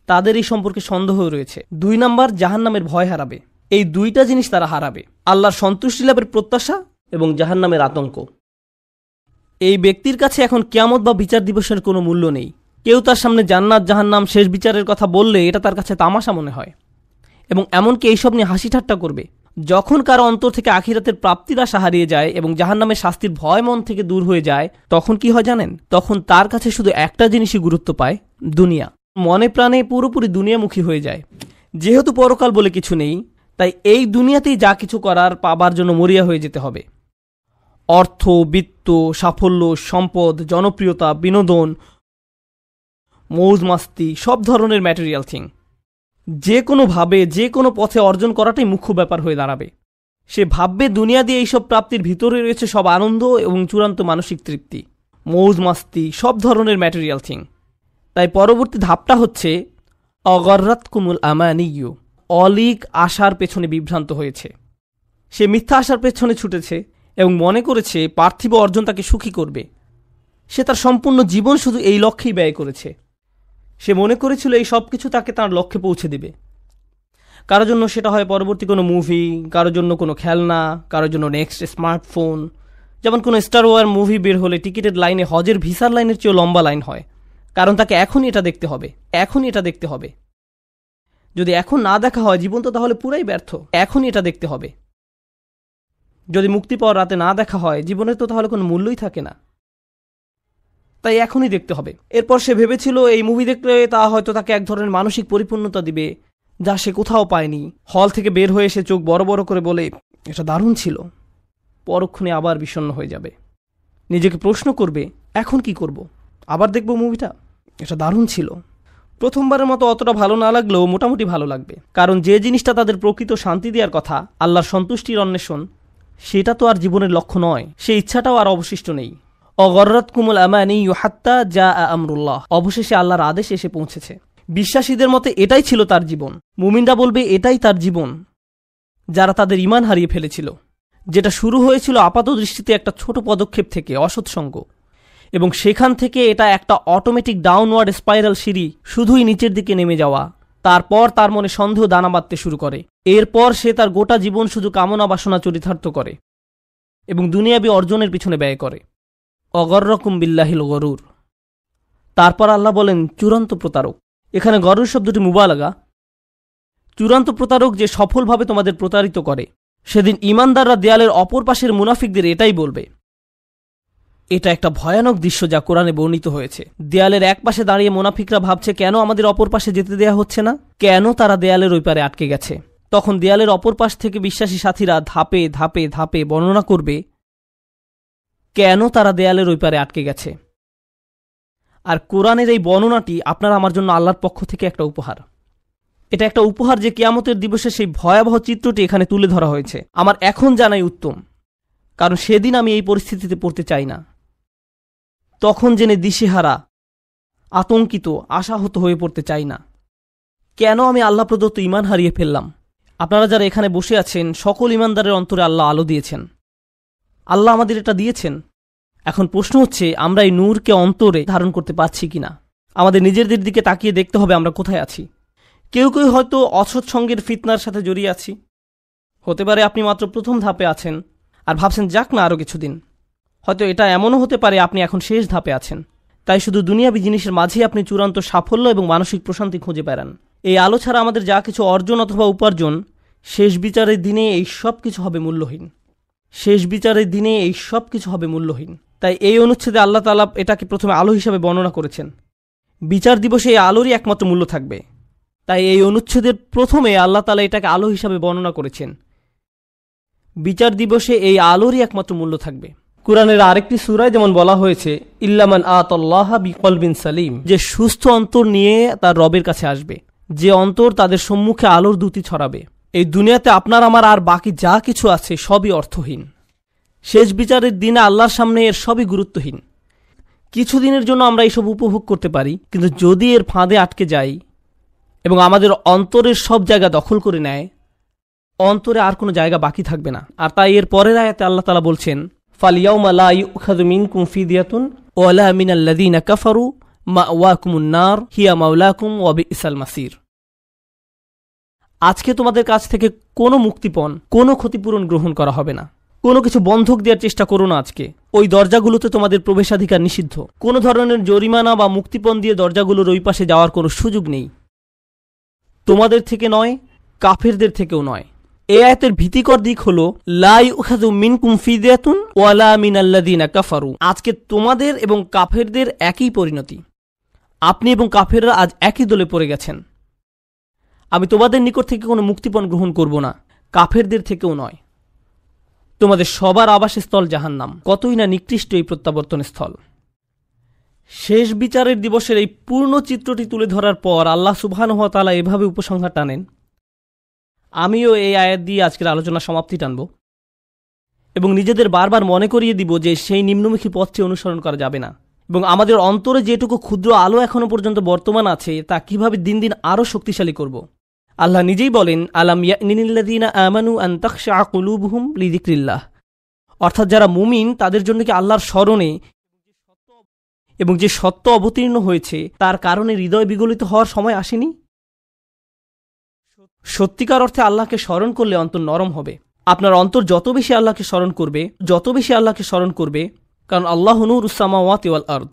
তাদের এই সম্পর্কে সন্দেহ রয়েছে। 2 নাম্বার, জাহান্নামের ভয় হারাবে। এই দুইটা জিনিস তারা হারাবে, আল্লাহর সন্তুষ্টি লাভের প্রত্যাশা এবং জাহান্নামের আতঙ্ক। এই ব্যক্তির কাছে এখন কিয়ামত বা বিচার দিবসের কোনো মূল্য নেই। কেউ তার সামনে জান্নাত, জাহান্নাম, শেষ বিচারের কথা বললে এটা তার কাছে তামাশা মনে হয় এবং এমনকি এইসব নিয়ে হাসি ঠাট্টা করবে। যখন কারো অন্তর থেকে আখিরাতের প্রাপ্তির আশা হারিয়ে যায় এবং জাহান্নামের শাস্তির ভয় মন থেকে দূর হয়ে যায়, তখন কি হয় জানেন? তখন তার কাছে শুধু একটা জিনিসই গুরুত্ব পায়, দুনিয়া। মনে প্রাণে পুরোপুরি দুনিয়ামুখী হয়ে যায়। যেহেতু পরকাল বলে কিছু নেই, তাই এই দুনিয়াতেই যা কিছু করার পাবার জন্য মরিয়া হয়ে যেতে হবে। অর্থ, বিত্ত, সাফল্য, সম্পদ, জনপ্রিয়তা, বিনোদন, মৌজ মাস্তি, সব ধরনের ম্যাটেরিয়াল থিং যে কোনোভাবে যে কোনো পথে অর্জন করাটাই মুখ্য ব্যাপার হয়ে দাঁড়াবে। সে ভাববে দুনিয়া দিয়ে এইসব প্রাপ্তির ভিতরে রয়েছে সব আনন্দ এবং চূড়ান্ত মানসিক তৃপ্তি, মৌজ মাস্তি, সব ধরনের ম্যাটেরিয়াল থিং। তাই পরবর্তী ধাপটা হচ্ছে অগর্রাতকুমুল আমানিয়্যু, অলীক আশার পেছনে বিভ্রান্ত হয়েছে। সে মিথ্যা আশার পেছনে ছুটেছে এবং মনে করেছে পার্থিব অর্জন তাকে সুখী করবে। সে তার সম্পূর্ণ জীবন শুধু এই লক্ষ্যেই ব্যয় করেছে। সে মনে করেছিল এই সব কিছু তাকে তার লক্ষ্যে পৌঁছে দেবে। কারোর জন্য সেটা হয় পরবর্তী কোনো মুভি, কারোর জন্য কোনো খেলনা, কারোর জন্য নেক্সট স্মার্টফোন। যেমন কোনো স্টার ওয়ার মুভি বের হলে টিকিটের লাইনে হজের ভিসার লাইনের চেয়েও লম্বা লাইন হয়, কারণ তাকে এখনই এটা দেখতে হবে। যদি এখন না দেখা হয়, জীবন তো তাহলে পুরাই ব্যর্থ। এখনই এটা দেখতে হবে। যদি মুক্তি পাওয়ার রাতে না দেখা হয়, জীবনের তো তাহলে কোনো মূল্যই থাকে না। তাই এখনই দেখতে হবে। এরপর সে ভেবেছিল এই মুভি দেখলে তা হয়তো তাকে এক ধরনের মানসিক পরিপূর্ণতা দিবে, যা সে কোথাও পায়নি। হল থেকে বের হয়ে এসে চোখ বড় বড় করে বলে, এটা দারুণ ছিল। পরক্ষণে আবার বিষণ্ণ হয়ে যাবে। নিজেকে প্রশ্ন করবে, এখন কি করব? আবার দেখব মুভিটা, এটা দারুণ ছিল। প্রথমবারের মতো অতটা ভালো না লাগলেও মোটামুটি ভালো লাগবে, কারণ যে জিনিসটা তাদের প্রকৃত শান্তি দেওয়ার কথা, আল্লাহর সন্তুষ্টির অন্বেষণ, সেটা তো আর জীবনের লক্ষ্য নয়। সেই ইচ্ছাটাও আর অবশিষ্ট নেই। অগর্রাতকুমুল আমানিয়্যু হাত্তা জাআ আমরুল্লাহ, অবশেষে আল্লাহর আদেশ এসে পৌঁছেছে। বিশ্বাসীদের মতে এটাই ছিল তার জীবন। মুমিনরা বলবে এটাই তার জীবন, যারা তাদের ঈমান হারিয়ে ফেলেছিল, যেটা শুরু হয়েছিল আপাত দৃষ্টিতে একটা ছোট পদক্ষেপ থেকে, অসৎসঙ্গ, এবং সেখান থেকে এটা একটা অটোমেটিক ডাউনওয়ার্ড স্পাইরাল সিঁড়ি, শুধুই নিচের দিকে নেমে যাওয়া। তারপর তার মনে সন্দেহ দানা বাঁধতে শুরু করে। এরপর সে তার গোটা জীবন শুধু কামনা বাসনা চরিতার্থ করে এবং দুনিয়াবি অর্জনের পিছনে ব্যয় করে। অগর্রকুম বিল্লাহিল গরুর। তারপর আল্লাহ বলেন চূড়ান্ত প্রতারক। এখানে গরুর শব্দটি মুবালাগা। চূড়ান্ত প্রতারক যে সফলভাবে তোমাদের প্রতারিত করে। সেদিন ঈমানদাররা দেয়ালের অপর পাশের মুনাফিকদের এটাই বলবে। এটা একটা ভয়ানক দৃশ্য যা কোরআনে বর্ণিত হয়েছে। দেয়ালের এক পাশে দাঁড়িয়ে মুনাফিকরা ভাবছে কেন আমাদের অপর পাশে যেতে দেয়া হচ্ছে না, কেন তারা দেয়ালের ওই পারে আটকে গেছে। তখন দেয়ালের অপর পাশ থেকে বিশ্বাসী সাথীরা ধাপে ধাপে ধাপে বর্ণনা করবে কেন তারা দেয়ালের ওই পারে আটকে গেছে। আর কোরআনের এই বর্ণনাটি আপনার আমার জন্য আল্লাহর পক্ষ থেকে একটা উপহার। এটা একটা উপহার যে কিয়ামতের দিবসে সেই ভয়াবহ চিত্রটি এখানে তুলে ধরা হয়েছে। আমার এখন জানাই উত্তম, কারণ সেদিন আমি এই পরিস্থিতিতে পড়তে চাই না। তখন জেনে দিশেহারা, আতঙ্কিত, আশাহত হয়ে পড়তে চাই না। কেন আমি আল্লাহ প্রদত্ত ঈমান হারিয়ে ফেললাম। আপনারা যারা এখানে বসে আছেন, সকল ঈমানদারের অন্তরে আল্লাহ আলো দিয়েছেন। আল্লাহ আমাদের এটা দিয়েছেন। এখন প্রশ্ন হচ্ছে আমরা এই নূরকে অন্তরে ধারণ করতে পারছি কিনা। আমাদের নিজেদের দিকে তাকিয়ে দেখতে হবে আমরা কোথায় আছি। কেউ কেউ হয়তো অসৎ সঙ্গের ফিতনার সাথে জড়িয়ে আছি। হতে পারে আপনি মাত্র প্রথম ধাপে আছেন আর ভাবছেন যাক না আরও কিছুদিন। হয়তো এটা এমনও হতে পারে আপনি এখন শেষ ধাপে আছেন। তাই শুধু দুনিয়াবি জিনিসের মাঝেই আপনি চূড়ান্ত সাফল্য এবং মানসিক প্রশান্তি খুঁজে বেড়ান। এই আলো ছাড়া আমাদের যা কিছু অর্জন অথবা উপার্জন, শেষ বিচারের দিনে এই সব কিছু হবে মূল্যহীন। শেষ বিচারের দিনে এই সব কিছু হবে মূল্যহীন। তাই এই অনুচ্ছেদে আল্লাহ তাআলা এটাকে প্রথমে আলো হিসাবে বর্ণনা করেছেন। বিচার দিবসে এই আলোরই একমাত্র মূল্য থাকবে। তাই এই অনুচ্ছেদের প্রথমে আল্লাহ তাআলা এটাকে আলো হিসাবে বর্ণনা করেছেন। বিচার দিবসে এই আলোরই একমাত্র মূল্য থাকবে। কুরআনের আরেকটি সূরায় যেমন বলা হয়েছে, ইল্লামান আতাল্লাহা বিকলবিন সালিম, যে সুস্থ অন্তর নিয়ে তার রবের কাছে আসবে, যে অন্তর তাদের সম্মুখে আলোর দ্যুতি ছড়াবে। এই দুনিয়াতে আপনার আমার আর বাকি যা কিছু আছে সবই অর্থহীন। শেষ বিচারের দিনে আল্লাহর সামনে এর সবই গুরুত্বহীন। কিছুদিনের জন্য আমরা এইসব উপভোগ করতে পারি, কিন্তু যদি এর ফাঁদে আটকে যাই এবং আমাদের অন্তরের সব জায়গা দখল করে নেয়, অন্তরে আর কোনো জায়গা বাকি থাকবে না। আর তাই এর পরের আয়াতে আল্লাহ তাআলা বলছেন, ফালিয়াউমা লা ইউখাযু মিনকুম ফিদিয়াতুন ওয়ালা মিনাল্লাযীনা কাফারু মাওয়াকুমুন নার হিয়া মাওলাকুম ওয়া বিসাল মাসির। আজকে তোমাদের কাছ থেকে কোনো মুক্তিপণ, কোনো ক্ষতিপূরণ গ্রহণ করা হবে না। কোনো কিছু বন্ধক দেওয়ার চেষ্টা করো না। আজকে ওই দরজাগুলোতে তোমাদের প্রবেশাধিকার নিষিদ্ধ। কোনো ধরনের জরিমানা বা মুক্তিপণ দিয়ে দরজাগুলোর ওই পাশে যাওয়ার কোনো সুযোগ নেই। তোমাদের থেকে নয়, কাফেরদের থেকেও নয়। এই আয়াতের ভীতিকর দিক হলো লা ইউখাযু মিনকুম ফিদিয়াতুন ওয়ালা মিনাল্লাযীনা কাফারু। আজকে তোমাদের এবং কাফেরদের একই পরিণতি। আপনি এবং কাফেররা আজ একই দলে পড়ে গেছেন। আমি তোমাদের নিকট থেকে কোনো মুক্তিপণ গ্রহণ করব না, কাফেরদের থেকেও নয়। তোমাদের সবার আবাসস্থল জাহান্নাম। কতই না নিকৃষ্ট এই প্রত্যাবর্তন স্থল। শেষ বিচারের দিবসের এই পূর্ণ চিত্রটি তুলে ধরার পর আল্লাহ সুবহানাহু ওয়া তাআলা এভাবে উপসংহার টানেন। আমিও এই আয়াত দিয়ে আজকের আলোচনা সমাপ্তি টানব এবং নিজেদের বারবার মনে করিয়ে দিব যে সেই নিম্নমুখী পথটি অনুসরণ করা যাবে না, এবং আমাদের অন্তরে যেটুকু ক্ষুদ্র আলো এখনো পর্যন্ত বর্তমান আছে তা কিভাবে দিন দিন আরও শক্তিশালী করব। আল্লাহ নিজেই বলেন, আলাম ইয়ানিল্লাযীনা আমানু আন তাখশা কুলুবুহুম লিযিকরিল্লাহ, অর্থাৎ যারা মুমিন তাদের জন্য কি আল্লাহর স্মরণে এবং যে সত্য অবতীর্ণ হয়েছে তার কারণে হৃদয় বিগলিত হওয়ার সময় আসেনি? সত্যিকার অর্থে আল্লাহকে স্মরণ করলে অন্তর নরম হবে। আপনার অন্তর যত বেশি আল্লাহকে স্মরণ করবে, কারণ আল্লাহ নূরুস সামাওয়াতি ওয়াল আরদ,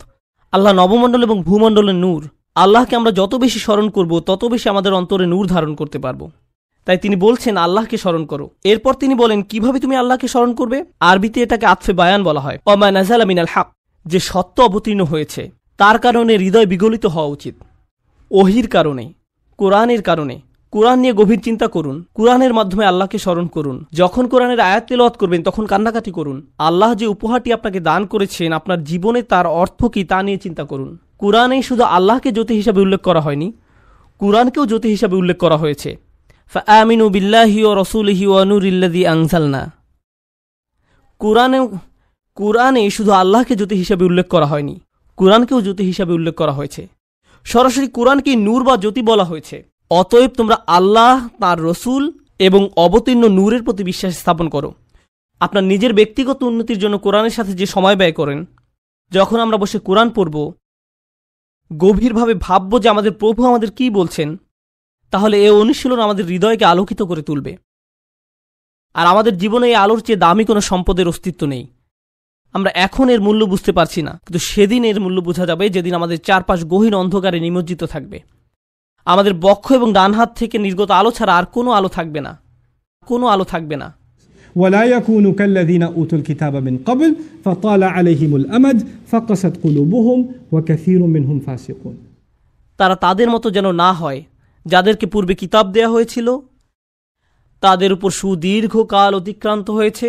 আল্লাহ নবমণ্ডল এবং ভূমণ্ডলের নূর। আল্লাহকে আমরা যত বেশি স্মরণ করব তত বেশি আমাদের অন্তরে নূর ধারণ করতে পারবো। তাই তিনি বলছেন আল্লাহকে স্মরণ করো। এরপর তিনি বলেন কিভাবে তুমি আল্লাহকে স্মরণ করবে। আরবিতে এটাকে আতফে বায়ান বলা হয়। ওমা নাযালা মিনাল হক, যে সত্য অবতীর্ণ হয়েছে তার কারণে হৃদয় বিগলিত হওয়া উচিত। ওহির কারণে, কোরআনের কারণে। কোরআন নিয়ে গভীর চিন্তা করুন, কোরআনের মাধ্যমে আল্লাহকে স্মরণ করুন। যখন কোরআনের আয়াত তেলাওয়াত করবেন তখন কান্নাকাটি করুন। আল্লাহ যে উপহারটি আপনাকে দান করেছেন আপনার জীবনে তার অর্থ কি তা নিয়ে চিন্তা করুন। কোরআনে শুধু আল্লাহকে জ্যোতি হিসাবে উল্লেখ করা হয়নি, কোরআনকেও জ্যোতি হিসাবে উল্লেখ করা হয়েছে। ফাআমিনু বিল্লাহি ওয়া রাসূলিহি ওয়া নূরিল্লাযী আনজালনা। কোরআনে শুধু আল্লাহকে জ্যোতি হিসাবে উল্লেখ করা হয়নি, কোরআনকেও জ্যোতি হিসাবে উল্লেখ করা হয়েছে। সরাসরি কোরআনকে নূর বা জ্যোতি বলা হয়েছে। অতএব তোমরা আল্লাহ, তার রসুল এবং অবতীর্ণ নূরের প্রতি বিশ্বাস স্থাপন করো। আপনার নিজের ব্যক্তিগত উন্নতির জন্য কোরআনের সাথে যে সময় ব্যয় করেন, যখন আমরা বসে কোরআন পড়ব, গভীরভাবে ভাবব যে আমাদের প্রভু আমাদের কি বলছেন, তাহলে এই অনুশীলন আমাদের হৃদয়কে আলোকিত করে তুলবে। আর আমাদের জীবনে এই আলোর চেয়ে দামি কোনো সম্পদের অস্তিত্ব নেই। আমরা এখন এর মূল্য বুঝতে পারছি না, কিন্তু সেদিন এর মূল্য বোঝা যাবে যেদিন আমাদের চারপাশ গহীন অন্ধকারে নিমজ্জিত থাকবে। আমাদের বক্ষ এবং ডান হাত থেকে নির্গত আলো ছাড়া আর কোনো আলো থাকবে না, কোনো আলো থাকবে না। ولا يكونوا كالذين أوتوا الكتاب من قبل فطال عليهم الأمد فقست قلوبهم وكثير منهم فاسقون। তারা তাদের মতো যেন না হয় যাদেরকে পূর্বে কিতাব দেয়া হয়েছিল, তাদের উপর সুদীর্ঘ কাল অতিক্রান্ত হয়েছে,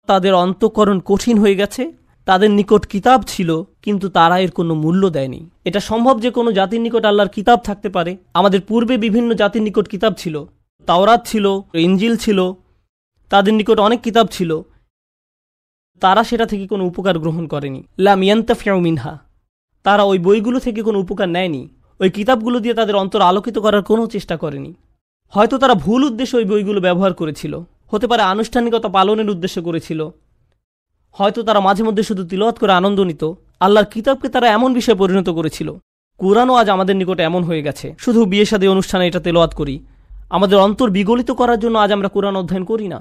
তাদের অন্তঃকরণ কঠিন হয়ে গেছে। তাদের নিকট কিতাব ছিল কিন্তু তারা এর কোনো মূল্য দেয়নি। এটা সম্ভব যে কোনো জাতির নিকট আল্লাহর কিতাব থাকতে পারে। আমাদের পূর্বে বিভিন্ন জাতির নিকট কিতাব ছিল, তাওরাত ছিল, ইনজিল ছিল, তাদের নিকট অনেক কিতাব ছিল, তারা সেটা থেকে কোনো উপকার গ্রহণ করেনি। লাম ইয়ান্তাফিউ মিনহা, তারা ওই বইগুলো থেকে কোনো উপকার নেয়নি। ওই কিতাবগুলো দিয়ে তাদের অন্তর আলোকিত করার কোনো চেষ্টা করেনি। হয়তো তারা ভুল উদ্দেশ্যে ওই বইগুলো ব্যবহার করেছিল, হতে পারে আনুষ্ঠানিকতা পালনের উদ্দেশ্য করেছিল, হয়তো তারা মাঝে মধ্যে শুধু তিলাওয়াত করে আনন্দ নিত। আল্লাহর কিতাবকে তারা এমন বিষয়ে পরিণত করেছিল। কোরআনও আজ আমাদের নিকটে এমন হয়ে গেছে। শুধু বিয়ে শাদী অনুষ্ঠানে এটা তেলাওয়াত করি, আমাদের অন্তর বিগলিত করার জন্য আজ আমরা কোরআন অধ্যয়ন করি না।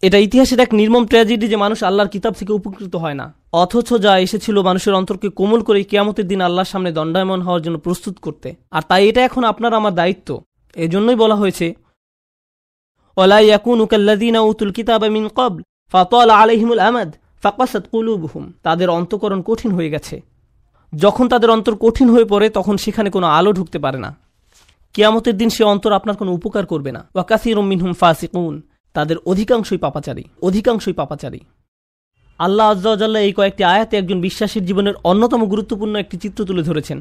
এটা ইতিহাসের এক নির্মম ট্র্যাজেডি যে মানুষ আল্লাহর কিতাব থেকে উপকৃত হয় না, অথচ যা এসেছিল মানুষের অন্তরকে কোমল করে কিয়ামতের দিন আল্লাহর সামনে দণ্ডায়মান হওয়ার জন্য প্রস্তুত করতে। আর তাই এটা এখন আপনার আমার দায়িত্ব। এজন্যই বলা হয়েছে ওয়ালা ইয়াকুনু কাল্লাযীনা উতুল কিতাবা মিন ক্বাবল, ফাতালা আলাইহিমুল আমাদ ফাকাসাত কুলুবুহুম, তাদের অন্তঃকরণ কঠিন হয়ে গেছে। যখন তাদের অন্তর কঠিন হয়ে পড়ে তখন সেখানে কোনো আলো ঢুকতে পারে না। কিয়ামতের দিন সে অন্তর আপনার কোনো উপকার করবে না। ওয়া কাসীরুম মিনহুম ফাসিকুন, তাদের অধিকাংশই পাপাচারী। আল্লাহ আযজা ওয়া জাল্লা এই কয়েকটি আয়াতে একজন বিশ্বাসীর জীবনের অন্যতম গুরুত্বপূর্ণ একটি চিত্র তুলে ধরেছেন।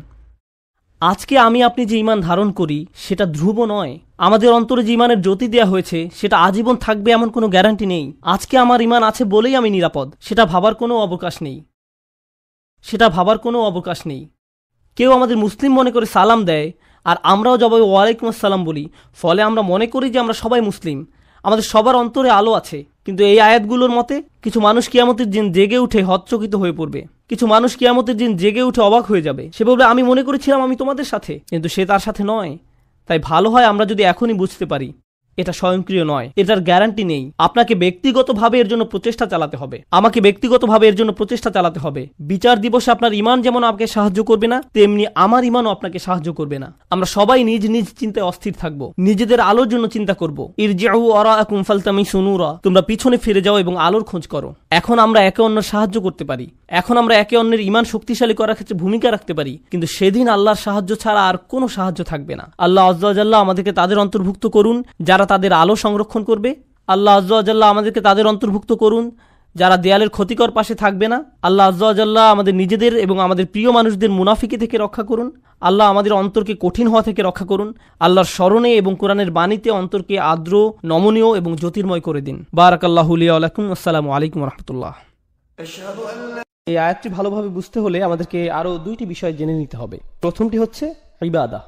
আজকে আমি আপনি যে ঈমান ধারণ করি সেটা ধ্রুব নয়। আমাদের অন্তরে যে ঈমানের জ্যোতি দেওয়া হয়েছে সেটা আজীবন থাকবে এমন কোনো গ্যারান্টি নেই। আজকে আমার ঈমান আছে বলেই আমি নিরাপদ, সেটা ভাবার কোনো অবকাশ নেই। কেউ আমাদের মুসলিম মনে করে সালাম দেয় আর আমরাও জবাবে ওয়ালাইকুম আসসালাম বলি, ফলে আমরা মনে করি যে আমরা সবাই মুসলিম, আমাদের সবার অন্তরে আলো আছে। কিন্তু এই আয়াতগুলোর মতে কিছু মানুষ কিয়ামতের দিন জেগে উঠে হতচকিত হয়ে পড়বে, কিছু মানুষ কিয়ামতের দিন জেগে উঠে অবাক হয়ে যাবে। সে বলবে, আমি মনে করেছিলাম আমি তোমাদের সাথে, কিন্তু সে তার সাথে নয়। তাই ভালো হয় আমরা যদি এখনই বুঝতে পারি এটা স্বয়ংক্রিয় নয়, এটার গ্যারান্টি নেই। আপনাকে ব্যক্তিগতভাবে এর জন্য প্রচেষ্টা চালাতে হবে, আমাকে ব্যক্তিগতভাবে এর জন্য প্রচেষ্টা চালাতে হবে। বিচার দিবসে আপনার ঈমান যেমন আপনাকে সাহায্য করবে না, তেমনি আমার ঈমানও আপনাকে সাহায্য করবে না। আমরা সবাই নিজ নিজ চিন্তায় অস্থির থাকব, নিজেদের আলোর জন্য চিন্তা করব। ইরজিউ ওয়ারাআকুম ফালতামিসু নূরা, তোমরা পিছনে ফিরে যাও এবং আলোর খোঁজ করো। এখন আমরা একে অন্যের সাহায্য করতে পারি, এখন আমরা একে অন্যের ঈমান শক্তিশালী করার ক্ষেত্রে ভূমিকা রাখতে পারি, কিন্তু সেদিন আল্লাহর সাহায্য ছাড়া আর কোনো সাহায্য থাকবে না। আল্লাহ আযজা ওয়া জাল্লা আমাদেরকে তাদের অন্তর্ভুক্ত করুন যারা তাদের আলো সংরক্ষণ করবে। আল্লাহ আযজা ওয়া জাল্লা আমাদেরকে তাদের অন্তর্ভুক্ত করুন যারা দেয়ালের ক্ষতিকর পাশে থাকবে না। আল্লাহ আযজা ওয়া জাল্লা আমাদের নিজেদের এবং আমাদের প্রিয় মানুষদের মুনাফিকি থেকে রক্ষা করুন। আল্লাহ আমাদের অন্তরকে কঠিন হওয়া থেকে রক্ষা করুন। আল্লাহর স্মরণে এবং কোরআনের বাণীতে অন্তরকে আর্দ্র, নমনীয় এবং জ্যোতির্ময় করে দিন। বারাকাল্লাহু লি ওয়া লাকুম। আসসালামু আলাইকুম ওয়া রাহমাতুল্লাহ। এই আয়াতটি ভালোভাবে বুঝতে হলে আমাদেরকে আরো দুইটি বিষয় জেনে নিতে হবে। প্রথমটি হচ্ছে ইবাদা।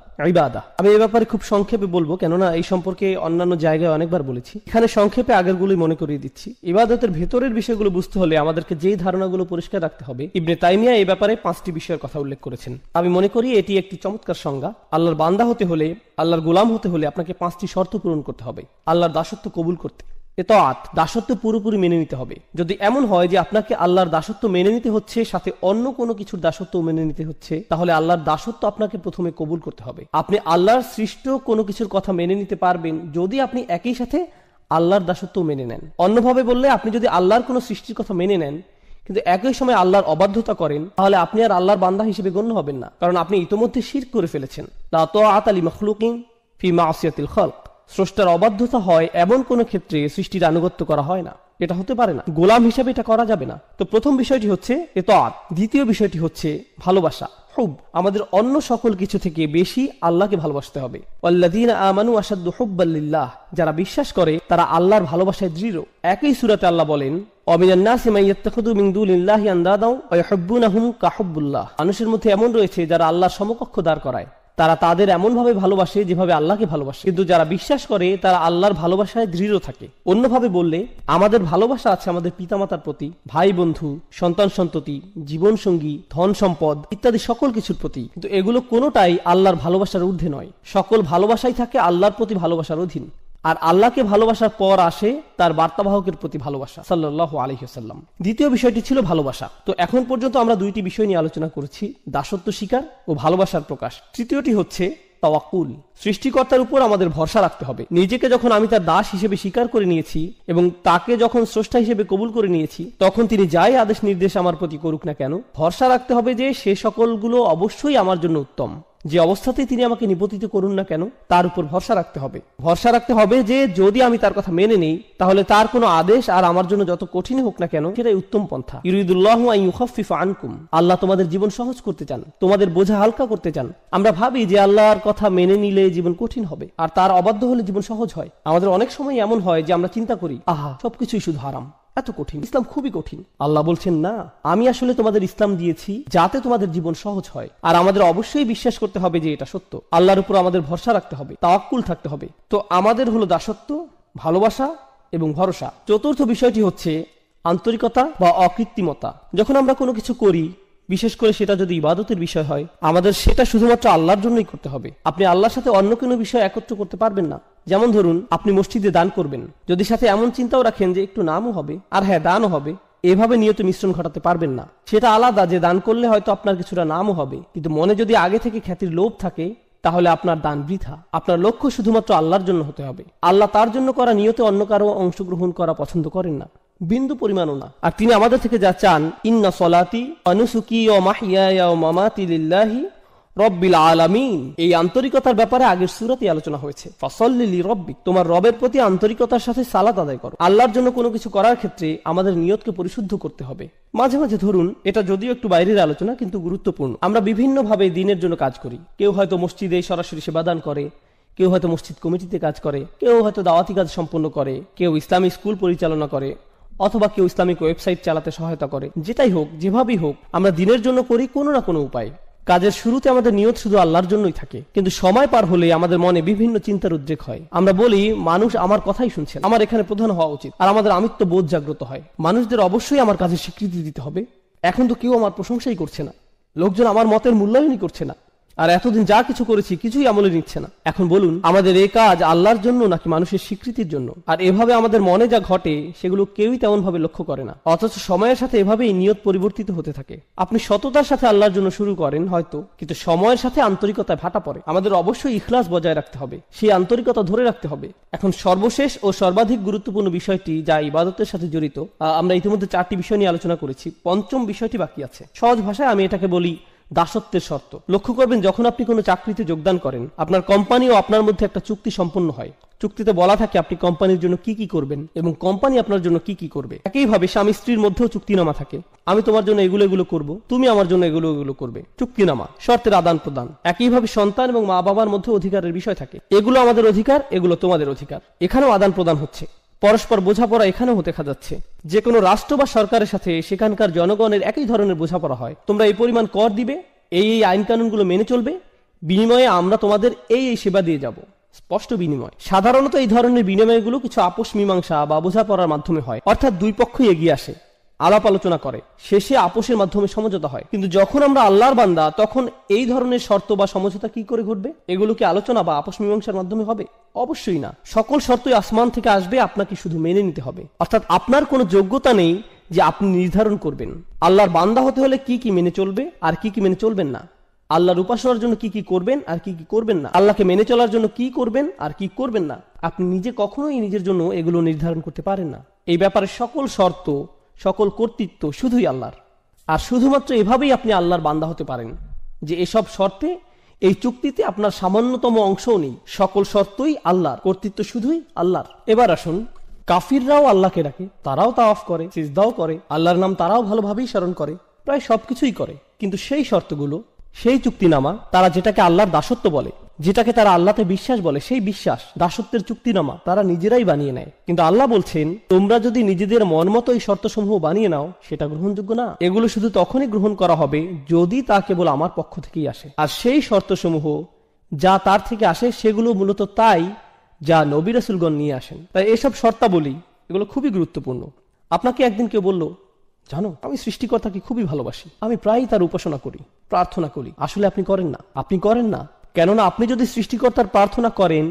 আমি এই ব্যাপারে খুব সংক্ষেপে বলবো, কেননা এই সম্পর্কে অন্যান্য জায়গায় অনেকবার বলেছি। এখানে সংক্ষেপে আগেরগুলোই মনে করিয়ে দিচ্ছি। ইবাদতের ভেতরের বিষয়গুলো বুঝতে হলে আমাদেরকে যেই ধারণাগুলো পরিষ্কার রাখতে হবে, ইবনে তাইমিয়া এই ব্যাপারে 5টি বিষয়ের কথা উল্লেখ করেছেন। আমি মনে করি এটি একটি চমৎকার সংজ্ঞা। আল্লাহর বান্দা হতে হলে, আল্লাহর গোলাম হতে হলে আপনাকে 5টি শর্ত পূরণ করতে হবে। আল্লাহর দাসত্ব কবুল করতে, ইতাআত, দাসত্ব পুরোপুরি মেনে নিতে হবে। যদি এমন হয় যে আপনাকে আল্লাহর দাসত্ব মেনে নিতে হচ্ছে, সাথে অন্য কোনো কিছুর দাসত্ব মেনে নিতে হচ্ছে, তাহলে আল্লাহর দাসত্ব আপনাকে প্রথমে কবুল করতে হবে। আপনি আল্লাহর সৃষ্ট কোনো কিছুর কথা মেনে নিতে পারবেন যদি আপনি একই সাথে আল্লাহর দাসত্ব মেনে নেন। অন্যভাবে বললে, আপনি যদি আল্লাহর কোনো সৃষ্টির কথা মেনে নেন কিন্তু একই সময় আল্লাহর অবাধ্যতা করেন, তাহলে আপনি আর আল্লাহর বান্দা হিসেবে গণ্য হবেন না, কারণ আপনি ইতোমধ্যে শিরক করে ফেলেছেন। লা তাআতা লিমাখলুকিন ফি মাসিয়াতিল খালক, স্রষ্টার অবাধ্যতা হয় এমন কোন ক্ষেত্রে সৃষ্টির আনুগত্য করা হয় না, এটা হতে পারে না। গোলাম হিসেবে এটা করা যাবে না। তো প্রথম বিষয়টি হচ্ছে ইতাআত। দ্বিতীয় বিষয়টি হচ্ছে ভালোবাসা, হুব। আমাদের অন্য সকল কিছু থেকে বেশি আল্লাহকে ভালোবাসতে হবে। ওয়াল্লাযীনা আমানু আশাদ্দু হুব্বাল লিল্লাহ, যারা বিশ্বাস করে তারা আল্লাহর ভালোবাসায় দৃঢ়। একই সূরাতে আল্লাহ বলেন, ওয়ামিনান নাসি মান ইয়াত্তাখিযু মিন দুনিল্লাহি আনদাদা ওয়া ইউহিব্বুনাহুম কাহুব্বুল্লাহ, মানুষের মধ্যে এমন রয়েছে যারা আল্লাহর সমকক্ষ দাঁড় করায়, তারা তাদের এমন ভাবে ভালোবাসে যেভাবে আল্লাহকে ভালোবাসে। কিন্তু যারা বিশ্বাস করে তারা আল্লাহর ভালোবাসায় দৃঢ় থাকে। অন্যভাবে বললে, আমাদের ভালোবাসা আছে আমাদের পিতামাতার প্রতি, ভাই বন্ধু, সন্তান সন্ততি, জীবন সঙ্গী, ধন সম্পদ ইত্যাদি সকল কিছুর প্রতি, কিন্তু এগুলো কোনোটাই আল্লাহর ভালোবাসার ঊর্ধ্বে নয়। সকল ভালোবাসাই থাকে আল্লাহর প্রতি ভালোবাসার অধীন। আর আল্লাহকে ভালোবাসার পর আসে তার বার্তাবাহকের প্রতি ভালোবাসা, সাল্লাল্লাহু আলাইহি ওয়াসাল্লাম। দ্বিতীয় বিষয়টি ছিল ভালোবাসা। তো এখন পর্যন্ত আমরা দুইটি বিষয় নিয়ে আলোচনা করেছি, দাসত্ব স্বীকার ও ভালোবাসার প্রকাশ। তৃতীয়টি হচ্ছে তাওয়াক্কুল, সৃষ্টিকর্তার উপর আমাদের ভরসা রাখতে হবে। নিজেকে যখন আমি তার দাস হিসেবে স্বীকার করে নিয়েছি এবং তাকে যখন স্রষ্টা হিসেবে কবুল করে নিয়েছি, তখন তিনি যাই আদেশ নির্দেশ আমার প্রতি করুক না কেন, ভরসা রাখতে হবে যে সে সকলগুলো অবশ্যই আমার জন্য উত্তম। যে অবস্থাতেই তিনি আমাকে নিপতিত করুন না কেন, তার উপর ভরসা রাখতে হবে। ভরসা রাখতে হবে যে যদি আমি তার কথা মেনে নেই, তাহলে তার কোনো আদেশ আর আমার জন্য যত কঠিন হোক না কেন, সেটাই উত্তম পন্থা। ইউরিদুল্লাহু আন ইউখাফফিফা আনকুম, আল্লাহ তোমাদের জীবন সহজ করতে চান, তোমাদের বোঝা হালকা করতে চান। আমরা ভাবি যে আল্লাহর কথা মেনে নিলে জীবন কঠিন হবে, আর তার অবাধ্য হলে জীবন সহজ হয়। আমাদের অনেক সময় এমন হয় যে আমরা চিন্তা করি, আহা, সবকিছুই শুধু হারাম, এত কঠিন, ইসলাম খুবই কঠিন। আল্লাহ বলছেন, না, আমি আসলে তোমাদের ইসলাম দিয়েছি যাতে তোমাদের জীবন সহজ হয়। আর আমাদের অবশ্যই বিশ্বাস করতে হবে যে এটা সত্য। আল্লাহর উপর আমাদের ভরসা রাখতে হবে, তাওয়াক্কুল থাকতে হবে। তো আমাদের হলো দাসত্ব, ভালোবাসা এবং ভরসা। চতুর্থ বিষয়টি হচ্ছে আন্তরিকতা বা অকৃত্রিমতা। যখন আমরা কোনো কিছু করি, বিশেষ করে সেটা যদি ইবাদতের বিষয় হয়, আমাদের সেটা শুধুমাত্র আল্লাহর জন্যই করতে হবে। আপনি আল্লাহর সাথে অন্য কোনো বিষয় একত্র করতে পারবেন না। যেমন ধরুন, আপনি মসজিদে দান করবেন, যদি সাথে এমন চিন্তাও রাখেন যে একটু নামও হবে আর হ্যাঁ দানও হবে, এভাবে নিয়ত মিশ্রণ ঘটাতে পারবেন না। সেটা আলাদা যে দান করলে হয়তো আপনার কিছুটা নামও হবে, কিন্তু মনে যদি আগে থেকে খ্যাতির লোভ থাকে, তাহলে আপনার দান বৃথা। আপনার লক্ষ্য শুধুমাত্র আল্লাহর জন্য হতে হবে। আল্লাহ তার জন্য করা নিয়তে অন্য কারো অংশগ্রহণ করা পছন্দ করেন না। বিন্দু পরিমাণও না। আর তিনি আমাদের থেকে যা চান, ইন্না সলাতি ওয়া নুসুকি ওয়া মাহইয়ায়া ওয়া মামাতি লিল্লাহি রব্বিল আলামিন, এই আন্তরিকতার ব্যাপারে আগের সূরাতেই আলোচনা হয়েছে। ফাসাল্লি লিরাব্বিক, তোমার রবের প্রতি আন্তরিকতার সাথে সালাত আদায় করো। আল্লাহর জন্য কোনো কিছু করার ক্ষেত্রে আমাদের নিয়তকে পরিশুদ্ধ করতে হবে। মাঝে মাঝে ধরুন, এটা যদিও একটু বাইরের আলোচনা কিন্তু গুরুত্বপূর্ণ, আমরা বিভিন্ন ভাবে দিনের জন্য কাজ করি। কেউ হয়তো মসজিদে সরাসরি সেবাদান করে, কেউ হয়তো মসজিদ কমিটিতে কাজ করে, কেউ হয়তো দাওয়াতি কাজ সম্পন্ন করে, কেউ ইসলামী স্কুল পরিচালনা করে, অথবা কেউ ইসলামিক ওয়েবসাইট চালাতে সহায়তা করে। যেটাই হোক, যেভাবেই হোক, আমরা দিনের জন্য করি কোনো না কোনো উপায়। কাজের শুরুতে আমাদের নিয়ত শুধু আল্লাহর জন্যই থাকে, কিন্তু সময় পার হলে আমাদের মনে বিভিন্ন চিন্তার উদ্রেক হয়। আমরা বলি, মানুষ আমার কথাই শুনছে, আমার এখানে প্রধান হওয়া উচিত, আর আমাদের আমিত্ব বোধ জাগ্রত হয়। মানুষদের অবশ্যই আমার কাজে স্বীকৃতি দিতে হবে। এখন তো কেউ আমার প্রশংসাই করছে না, লোকজন আমার মতের মূল্যায়নই করছে না, আর এতদিন যা কিছু করেছি কিছুই আমলে নিচ্ছে না। এখন বলুন, আমাদের এই কাজ আল্লাহর জন্য নাকি মানুষের স্বীকৃতির জন্য? আর এভাবে আমাদের মনে যা ঘটে সেগুলো কেউই তেমন ভাবে লক্ষ্য করে না, অথচ সময়ের সাথে এভাবেই নিয়ত পরিবর্তিত হতে থাকে। আপনি সততার সাথে আল্লাহর জন্য শুরু করেন হয়তো, কিন্তু সময়ের সাথে আন্তরিকতায় ভাটা পড়ে। আমাদের অবশ্যই ইখলাস বজায় রাখতে হবে, সেই আন্তরিকতা ধরে রাখতে হবে। এখন সর্বশেষ ও সর্বাধিক গুরুত্বপূর্ণ বিষয়টি, যা ইবাদতের সাথে জড়িত, আমরা ইতিমধ্যে 4টি বিষয় নিয়ে আলোচনা করেছি, পঞ্চম বিষয়টি বাকি আছে। সহজ ভাষায় আমি এটাকে বলি দাসত্বের শর্ত। লক্ষ্য করবেন, যখন আপনি কোনো চাকরিতে যোগদান করেন, আপনার কোম্পানি ও আপনার মধ্যে একটা চুক্তি সম্পন্ন হয়। চুক্তিতে বলা থাকে আপনি কোম্পানির জন্য কি কি করবেন এবং কোম্পানি আপনার জন্য কি কি করবে। একইভাবে স্বামী স্ত্রীর মধ্যেও চুক্তিনামা থাকে, আমি তোমার জন্য এগুলো এগুলো করব, তুমি আমার জন্য এগুলো এগুলো করবে। চুক্তিনামা, শর্তের আদান প্রদান। একইভাবে সন্তান এবং মা বাবার মধ্যে অধিকারের বিষয় থাকে, এগুলো আমাদের অধিকার, এগুলো তোমাদের অধিকার। এখানেও আদান প্রদান হচ্ছে, পরস্পর বোঝাপড়া এখানেও দেখা যাচ্ছে। যে কোনো রাষ্ট্র বা সরকারের সাথে সেখানকার জনগণের একই ধরনের বোঝাপড়া হয়। তোমরা এই পরিমাণ কর দিবে, এই আইন কানুনগুলো মেনে চলবে, বিনিময়ে আমরা তোমাদের এই সেবা দিয়ে যাব। স্পষ্ট বিনিময়। সাধারণত এই ধরনের বিনিময়গুলো কিছু আপোষ মীমাংসা বা বোঝাপড়ার মাধ্যমে হয়, অর্থাৎ দুই পক্ষই এগিয়ে আসে, আলাপ আলোচনা করে, শেষে আপোষের মাধ্যমে সমঝোতা হয়। কিন্তু যখন আমরা আল্লাহর বান্দা, তখন এই ধরনের শর্ত বা সমঝোতা কি করে ঘটবে? এগুলো কি আলোচনা বা আপোষ মীমাংসার মাধ্যমে হবে? অবশ্যই না। সকল শর্তই আসমান থেকে আসবে, আপনাকে শুধু মেনে নিতে হবে। অর্থাৎ আপনার কোনো যোগ্যতা নেই যে আপনি নির্ধারণ করবেন আল্লাহর বান্দা হতে হলে কি কি মেনে চলবে আর কি কি মেনে চলবেন না, আল্লাহর উপাসনার জন্য কি কি করবেন আর কি কি করবেন না, আল্লাহকে মেনে চলার জন্য কি করবেন আর কি করবেন না। আপনি নিজে কখনোই নিজের জন্য এগুলো নির্ধারণ করতে পারেন না। এই ব্যাপারে সকল শর্ত, সকল কর্তৃত্ব শুধুই আল্লাহর। আর শুধুমাত্র এভাবেই আপনি আল্লাহর বান্দা হতে পারেন যে এসব শর্তে, এই চুক্তিতে আপনার সামান্যতম অংশও নেই। সকল শর্তই আল্লাহর, কর্তৃত্ব শুধুই আল্লাহর। এবার আসুন, কাফিররাও আল্লাহকে ডাকে, তারাও তাওয়াফ করে, সিজদাও করে, আল্লাহর নাম তারাও ভালোভাবেই স্মরণ করে, প্রায় সবকিছুই করে। কিন্তু সেই শর্তগুলো, সেই চুক্তিনামা, তারা যেটাকে আল্লাহর দাসত্ব বলে, যেটাকে তারা আল্লাহতে বিশ্বাস বলে, সেই বিশ্বাস, দাসত্বের চুক্তিনামা তারা নিজেরাই বানিয়ে নেয়। কিন্তু আল্লাহ বলছেন, তোমরা যদি নিজেদের মন মতো এই শর্তসমূহ বানিয়ে নাও, সেটা গ্রহণযোগ্য না। এগুলো শুধু তখনই গ্রহণ করা হবে যদি তা কেবল আমার পক্ষ থেকেই আসে। আর সেই শর্তসমূহ যা তার থেকে আসে, সেগুলো মূলত তাই যা নবী রাসূলগণ নিয়ে আসেন। তাই এসব শর্তাবলী, এগুলো খুবই গুরুত্বপূর্ণ। আপনাকে একদিন কেউ বলল, জানো, আমি সৃষ্টিকর্তাকে খুবই ভালোবাসি, আমি প্রায়ই তার উপাসনা করি, প্রার্থনা করি। আসলে আপনি করেন না। আপনি করেন না, কেননা আপনি যদি সৃষ্টিকর্তার প্রার্থনা করেন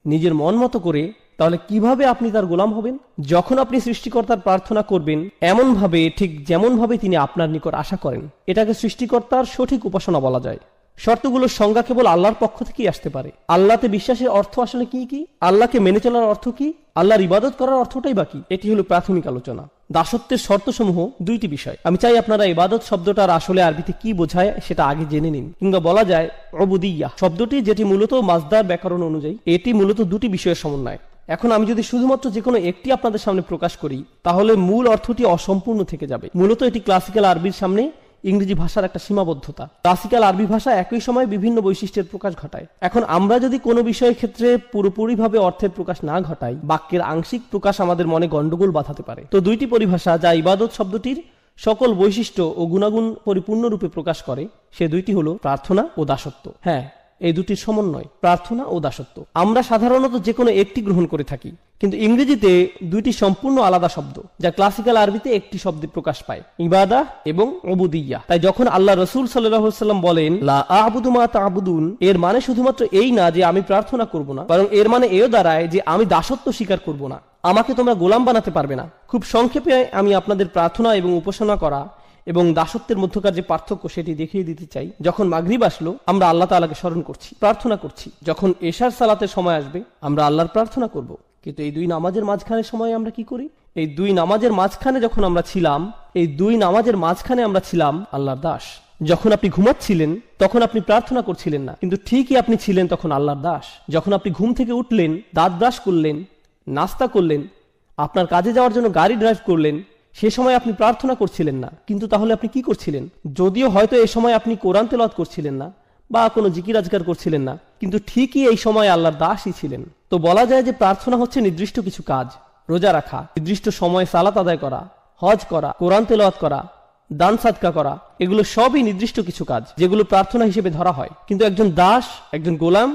নিজের মন মতো করে, তাহলে কিভাবে আপনি তার গোলাম হবেন? যখন আপনি সৃষ্টিকর্তার প্রার্থনা করবেন এমন ভাবে, ঠিক যেমন ভাবে তিনি আপনার নিকট আশা করেন, এটাকে সৃষ্টিকর্তার সঠিক উপাসনা বলা যায়। শর্তগুলোর সংজ্ঞা কেবল আল্লাহর পক্ষ থেকেই আসতে পারে। আল্লাহতে বিশ্বাসের অর্থ আসলে কি কি? আল্লাহকে মেনে চলার অর্থ কি? আল্লাহর ইবাদত করার অর্থটাই বাকি। এটি হলো প্রাথমিক আলোচনা। দাসত্বের শর্তসমূহ দুইটি বিষয়। আমি চাই আপনারা ইবাদত শব্দটার আসলে আরবিতে কি বোঝায় সেটা আগে জেনে নিন। কিংবা বলা যায় উবুদিয়্যাহ শব্দটি, যেটি মূলত মাজদার ব্যাকরণ অনুযায়ী, এটি মূলত দুটি বিষয়ের সমন্বয়। এখন আমি যদি শুধুমাত্র যে কোনো একটি আপনাদের সামনে প্রকাশ করি, তাহলে মূল অর্থটি অসম্পূর্ণ থেকে যাবে। মূলত এটি ক্লাসিক্যাল আরবির সামনে ইংরেজি ভাষার একটা সীমাবদ্ধতা। ক্লাসিক্যাল আরবি ভাষা একই সময় বিভিন্ন বৈশিষ্ট্যের প্রকাশ ঘটায়। এখন আমরা যদি কোনো বিষয়ের ক্ষেত্রে পুরোপুরিভাবে অর্থের প্রকাশ না ঘটাই, বাক্যের আংশিক প্রকাশ আমাদের মনে গন্ডগোল বাঁধাতে পারে। তো দুইটি পরিভাষা যা ইবাদত শব্দটির সকল বৈশিষ্ট্য ও গুণাগুণ পরিপূর্ণরূপে প্রকাশ করে, সে দুইটি হলো প্রার্থনা ও দাসত্ব। হ্যাঁ, এই দুটির সমন্বয়, প্রার্থনা ও দাসত্ব। আমরা সাধারণত যে কোনো একটি গ্রহণ করে থাকি, কিন্তু ইংরেজিতে দুইটি সম্পূর্ণ আলাদা শব্দ, যা ক্লাসিক্যাল আরবিতে একটি শব্দে প্রকাশ পায়, ইবাদাহ এবং উবুদিয়্যাহ। তাই যখন আল্লাহ রাসূল সাল্লাল্লাহু আলাইহি ওয়াসাল্লাম বলেন লা আ'বুদু মা তা'বুদুন, এর মানে শুধুমাত্র এই না যে আমি প্রার্থনা করব না, বরং এর মানে এও দাঁড়ায় যে আমি দাসত্ব স্বীকার করব না, আমাকে তোমরা গোলাম বানাতে পারবে না। খুব সংক্ষেপে আমি আপনাদের প্রার্থনা এবং উপাসনা করা এবং দাসত্বের মধ্যকার যে পার্থক্য সেটি দেখিয়ে দিতে চাই। যখন মাগরিব আসলো, আমরা আল্লাহ তাআলাকে স্মরণ করছি, প্রার্থনা করছি। যখন এশার সালাতের সময় আসবে, আমরা আল্লাহর প্রার্থনা করব। কিন্তু এই দুই নামাজের মাঝখানের সময় আমরা কি করি? এই দুই নামাজের মাঝখানে যখন আমরা ছিলাম, এই দুই নামাজের মাঝখানে আমরা ছিলাম আল্লাহর দাস। যখন আপনি ঘুমাচ্ছিলেন তখন আপনি প্রার্থনা করছিলেন না, কিন্তু ঠিকই আপনি ছিলেন তখন আল্লাহর দাস। যখন আপনি ঘুম থেকে উঠলেন, দাঁত ব্রাশ করলেন, নাস্তা করলেন, আপনার কাজে যাওয়ার জন্য গাড়ি ড্রাইভ করলেন, সে সময় আপনি প্রার্থনা করছিলেন না, কিন্তু তাহলে আপনি কি করছিলেন? যদিও হয়তো এই সময় আপনি কোরআন তেলাওয়াত করছিলেন না বা কোনো জিকির আজকার করছিলেন না, কিন্তু ঠিকই এই সময় আল্লাহর দাসই ছিলেন। তো বলা যায় যে প্রার্থনা হচ্ছে নির্দিষ্ট কিছু কাজ, রোজা রাখা, নির্দিষ্ট সময়ে সালাত আদায় করা, হজ করা, কোরআন তেলাওয়াত করা, দান সাদকা করা, এগুলো সবই নির্দিষ্ট কিছু কাজ যেগুলো প্রার্থনা হিসেবে ধরা হয়। কিন্তু একজন দাস, একজন গোলাম,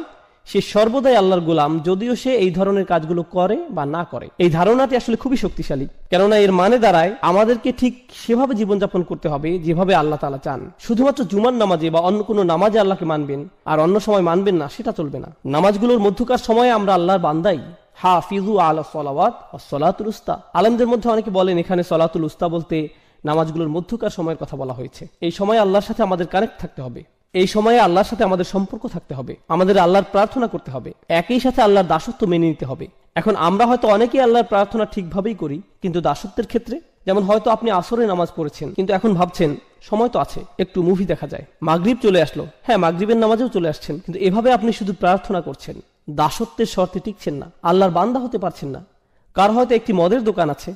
সে সর্বদাই আল্লাহর গোলাম, যদিও সে এই ধরনের কাজগুলো করে বা না করে। এই ধারণাটি আসলে খুবই শক্তিশালী, কেননা এর মানে দাঁড়ায় আমাদেরকে ঠিক সেভাবে জীবনযাপন করতে হবে যেভাবে আল্লাহ তাআলা চান। শুধুমাত্র জুমার নামাজে বা অন্য কোনো নামাজে আল্লাহকে মানবেন আর অন্য সময় মানবেন না, সেটা চলবে না। নামাজগুলোর মধ্যকার সময়ে আমরা আল্লাহর বান্দাই। হাফিজু আলা সলাওয়াত ওয়াস সালাতুল উস্তা। আলেমদের মধ্যে অনেকে বলেন এখানে সলাতুল উস্তা বলতে নামাজগুলোর মধ্যকার সময়ের কথা বলা হয়েছে। এই সময় আল্লাহর সাথে আমাদের কানেক্ট থাকতে হবে, এই সময়ে আল্লাহর সাথে আমাদের সম্পর্ক থাকতে হবে, আমাদের আল্লাহর প্রার্থনা করতে হবে, একই সাথে আল্লাহর দাসত্ব মেনে নিতে হবে। এখন আমরা হয়তো অনেকেই আল্লাহর প্রার্থনা ঠিকভাবেই করি, কিন্তু দাসত্বের ক্ষেত্রে, যেমন হয়তো আপনি আসরে নামাজ পড়েছেন, কিন্তু এখন ভাবছেন সময় তো আছে, একটু মুভি দেখা যায়, মাগরিব চলে আসলো, হ্যাঁ মাগরিবের নামাজেও চলে আসছেন, কিন্তু এভাবে আপনি শুধু প্রার্থনা করছেন, দাসত্বের শর্তে টিকছেন না, আল্লাহর বান্দা হতে পারছেন না। কার হয়তো একটি মদের দোকান আছে,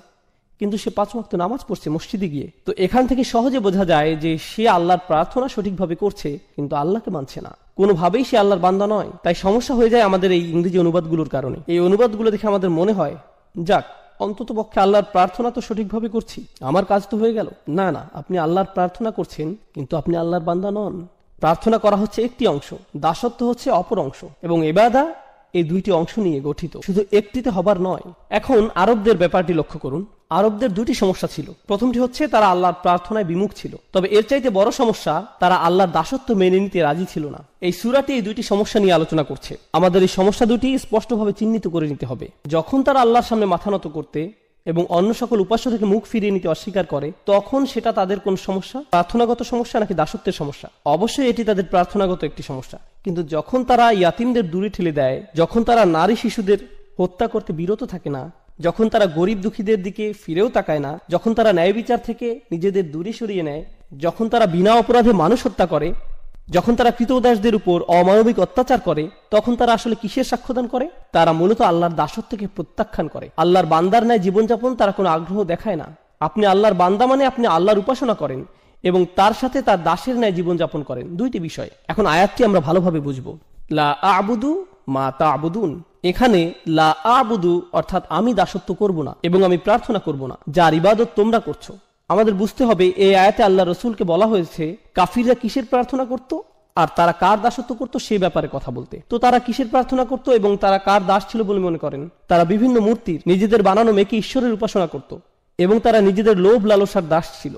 কিন্তু সে 5 ওয়াক্ত নামাজ পড়ছে মসজিদে গিয়ে। তো এখান থেকে সহজে বোঝা যায় যে সে আল্লাহর প্রার্থনা সঠিকভাবে করছে, কিন্তু আল্লাহকে মানছে না, কোনোভাবেই সে আল্লাহর বান্দা নয়। তাই সমস্যা হয়ে যায় আমাদের এই ইংরেজি অনুবাদগুলোর কারণে। এই অনুবাদগুলো দেখে আমাদের মনে হয়, যাক অন্তত পক্ষে আল্লাহর প্রার্থনা তো সঠিকভাবে করছি, আমার কাজ তো হয়ে গেল। না না, আপনি আল্লাহর প্রার্থনা করছেন, কিন্তু আপনি আল্লাহর বান্দা নন। প্রার্থনা করা হচ্ছে একটি অংশ, দাসত্ব হচ্ছে অপর অংশ, এবং ইবাদত এই দুইটি অংশ নিয়ে গঠিত, শুধু একটিতে হবার নয়। এখন আরবদের ব্যাপারটি লক্ষ্য করুন। আরবদের দুটি সমস্যা ছিল। প্রথমটি হচ্ছে তারা আল্লাহর প্রার্থনায় বিমুখ ছিল, তবে এর চাইতে বড় সমস্যা, তারা আল্লাহর দাসত্ব মেনে নিতে রাজি ছিল না। এই সূরাটি এই দুইটি সমস্যা নিয়ে আলোচনা করছে। আমাদের এই সমস্যা দুটি স্পষ্টভাবে চিহ্নিত করে নিতে হবে। যখন তারা আল্লাহর সামনে মাথা নত করতে এবং অন্য সকল উপাস্য থেকে মুখ ফিরিয়ে নিতে অস্বীকার করে, তখন সেটা তাদের কোন সমস্যা? প্রার্থনাগত সমস্যা নাকি দাসত্বের সমস্যা? অবশ্যই এটি তাদের প্রার্থনাগত একটি সমস্যা। কিন্তু যখন তারা ইয়াতিমদের দূরে ঠেলে দেয়, যখন তারা নারী শিশুদের হত্যা করতে বিরত থাকে না, যখন তারা গরিব দুঃখীদের দিকে ফিরেও তাকায় না, যখন তারা ন্যায় বিচার থেকে নিজেদের দূরে সরিয়ে নেয়, যখন তারা বিনা অপরাধে মানুষ হত্যা করে, যখন তারা কৃতদাসদের উপর অমানবিক অত্যাচার করে, তখন তারা আসলে কিসের সাক্ষ্যদান করে? তারা মূলত আল্লাহর দাসত্বকে প্রত্যাখ্যান করে। আল্লাহর বান্দার ন্যায় জীবনযাপন তারা কোনো আগ্রহ দেখায় না। আপনি আল্লাহর বান্দা মানে আপনি আল্লাহর উপাসনা করেন এবং তার সাথে তার দাসের ন্যায় জীবনযাপন করেন, দুইটি বিষয়। এখন আয়াতটি আমরা ভালোভাবে বুঝবো। লা আ'বুদু মা তা'বুদুন, এখানে লা আ'বুদু অর্থাৎ আমি দাসত্ব করব না এবং আমি প্রার্থনা করব না, যার ইবাদত তোমরা করছো। আমাদের বুঝতে হবে এই আয়াতে আল্লাহ রসুলকে বলা হয়েছে কাফিররা কিসের প্রার্থনা করত আর তারা কার দাসত্ব করত সে ব্যাপারে কথা বলতে। তো তারা কিসের প্রার্থনা করত এবং তারা কার দাস ছিল বলে মনে করেন? তারা বিভিন্ন মূর্তির, নিজেদের বানানো মেয়েকে ঈশ্বরের উপাসনা করত এবং তারা নিজেদের লোভ লালসার দাস ছিল।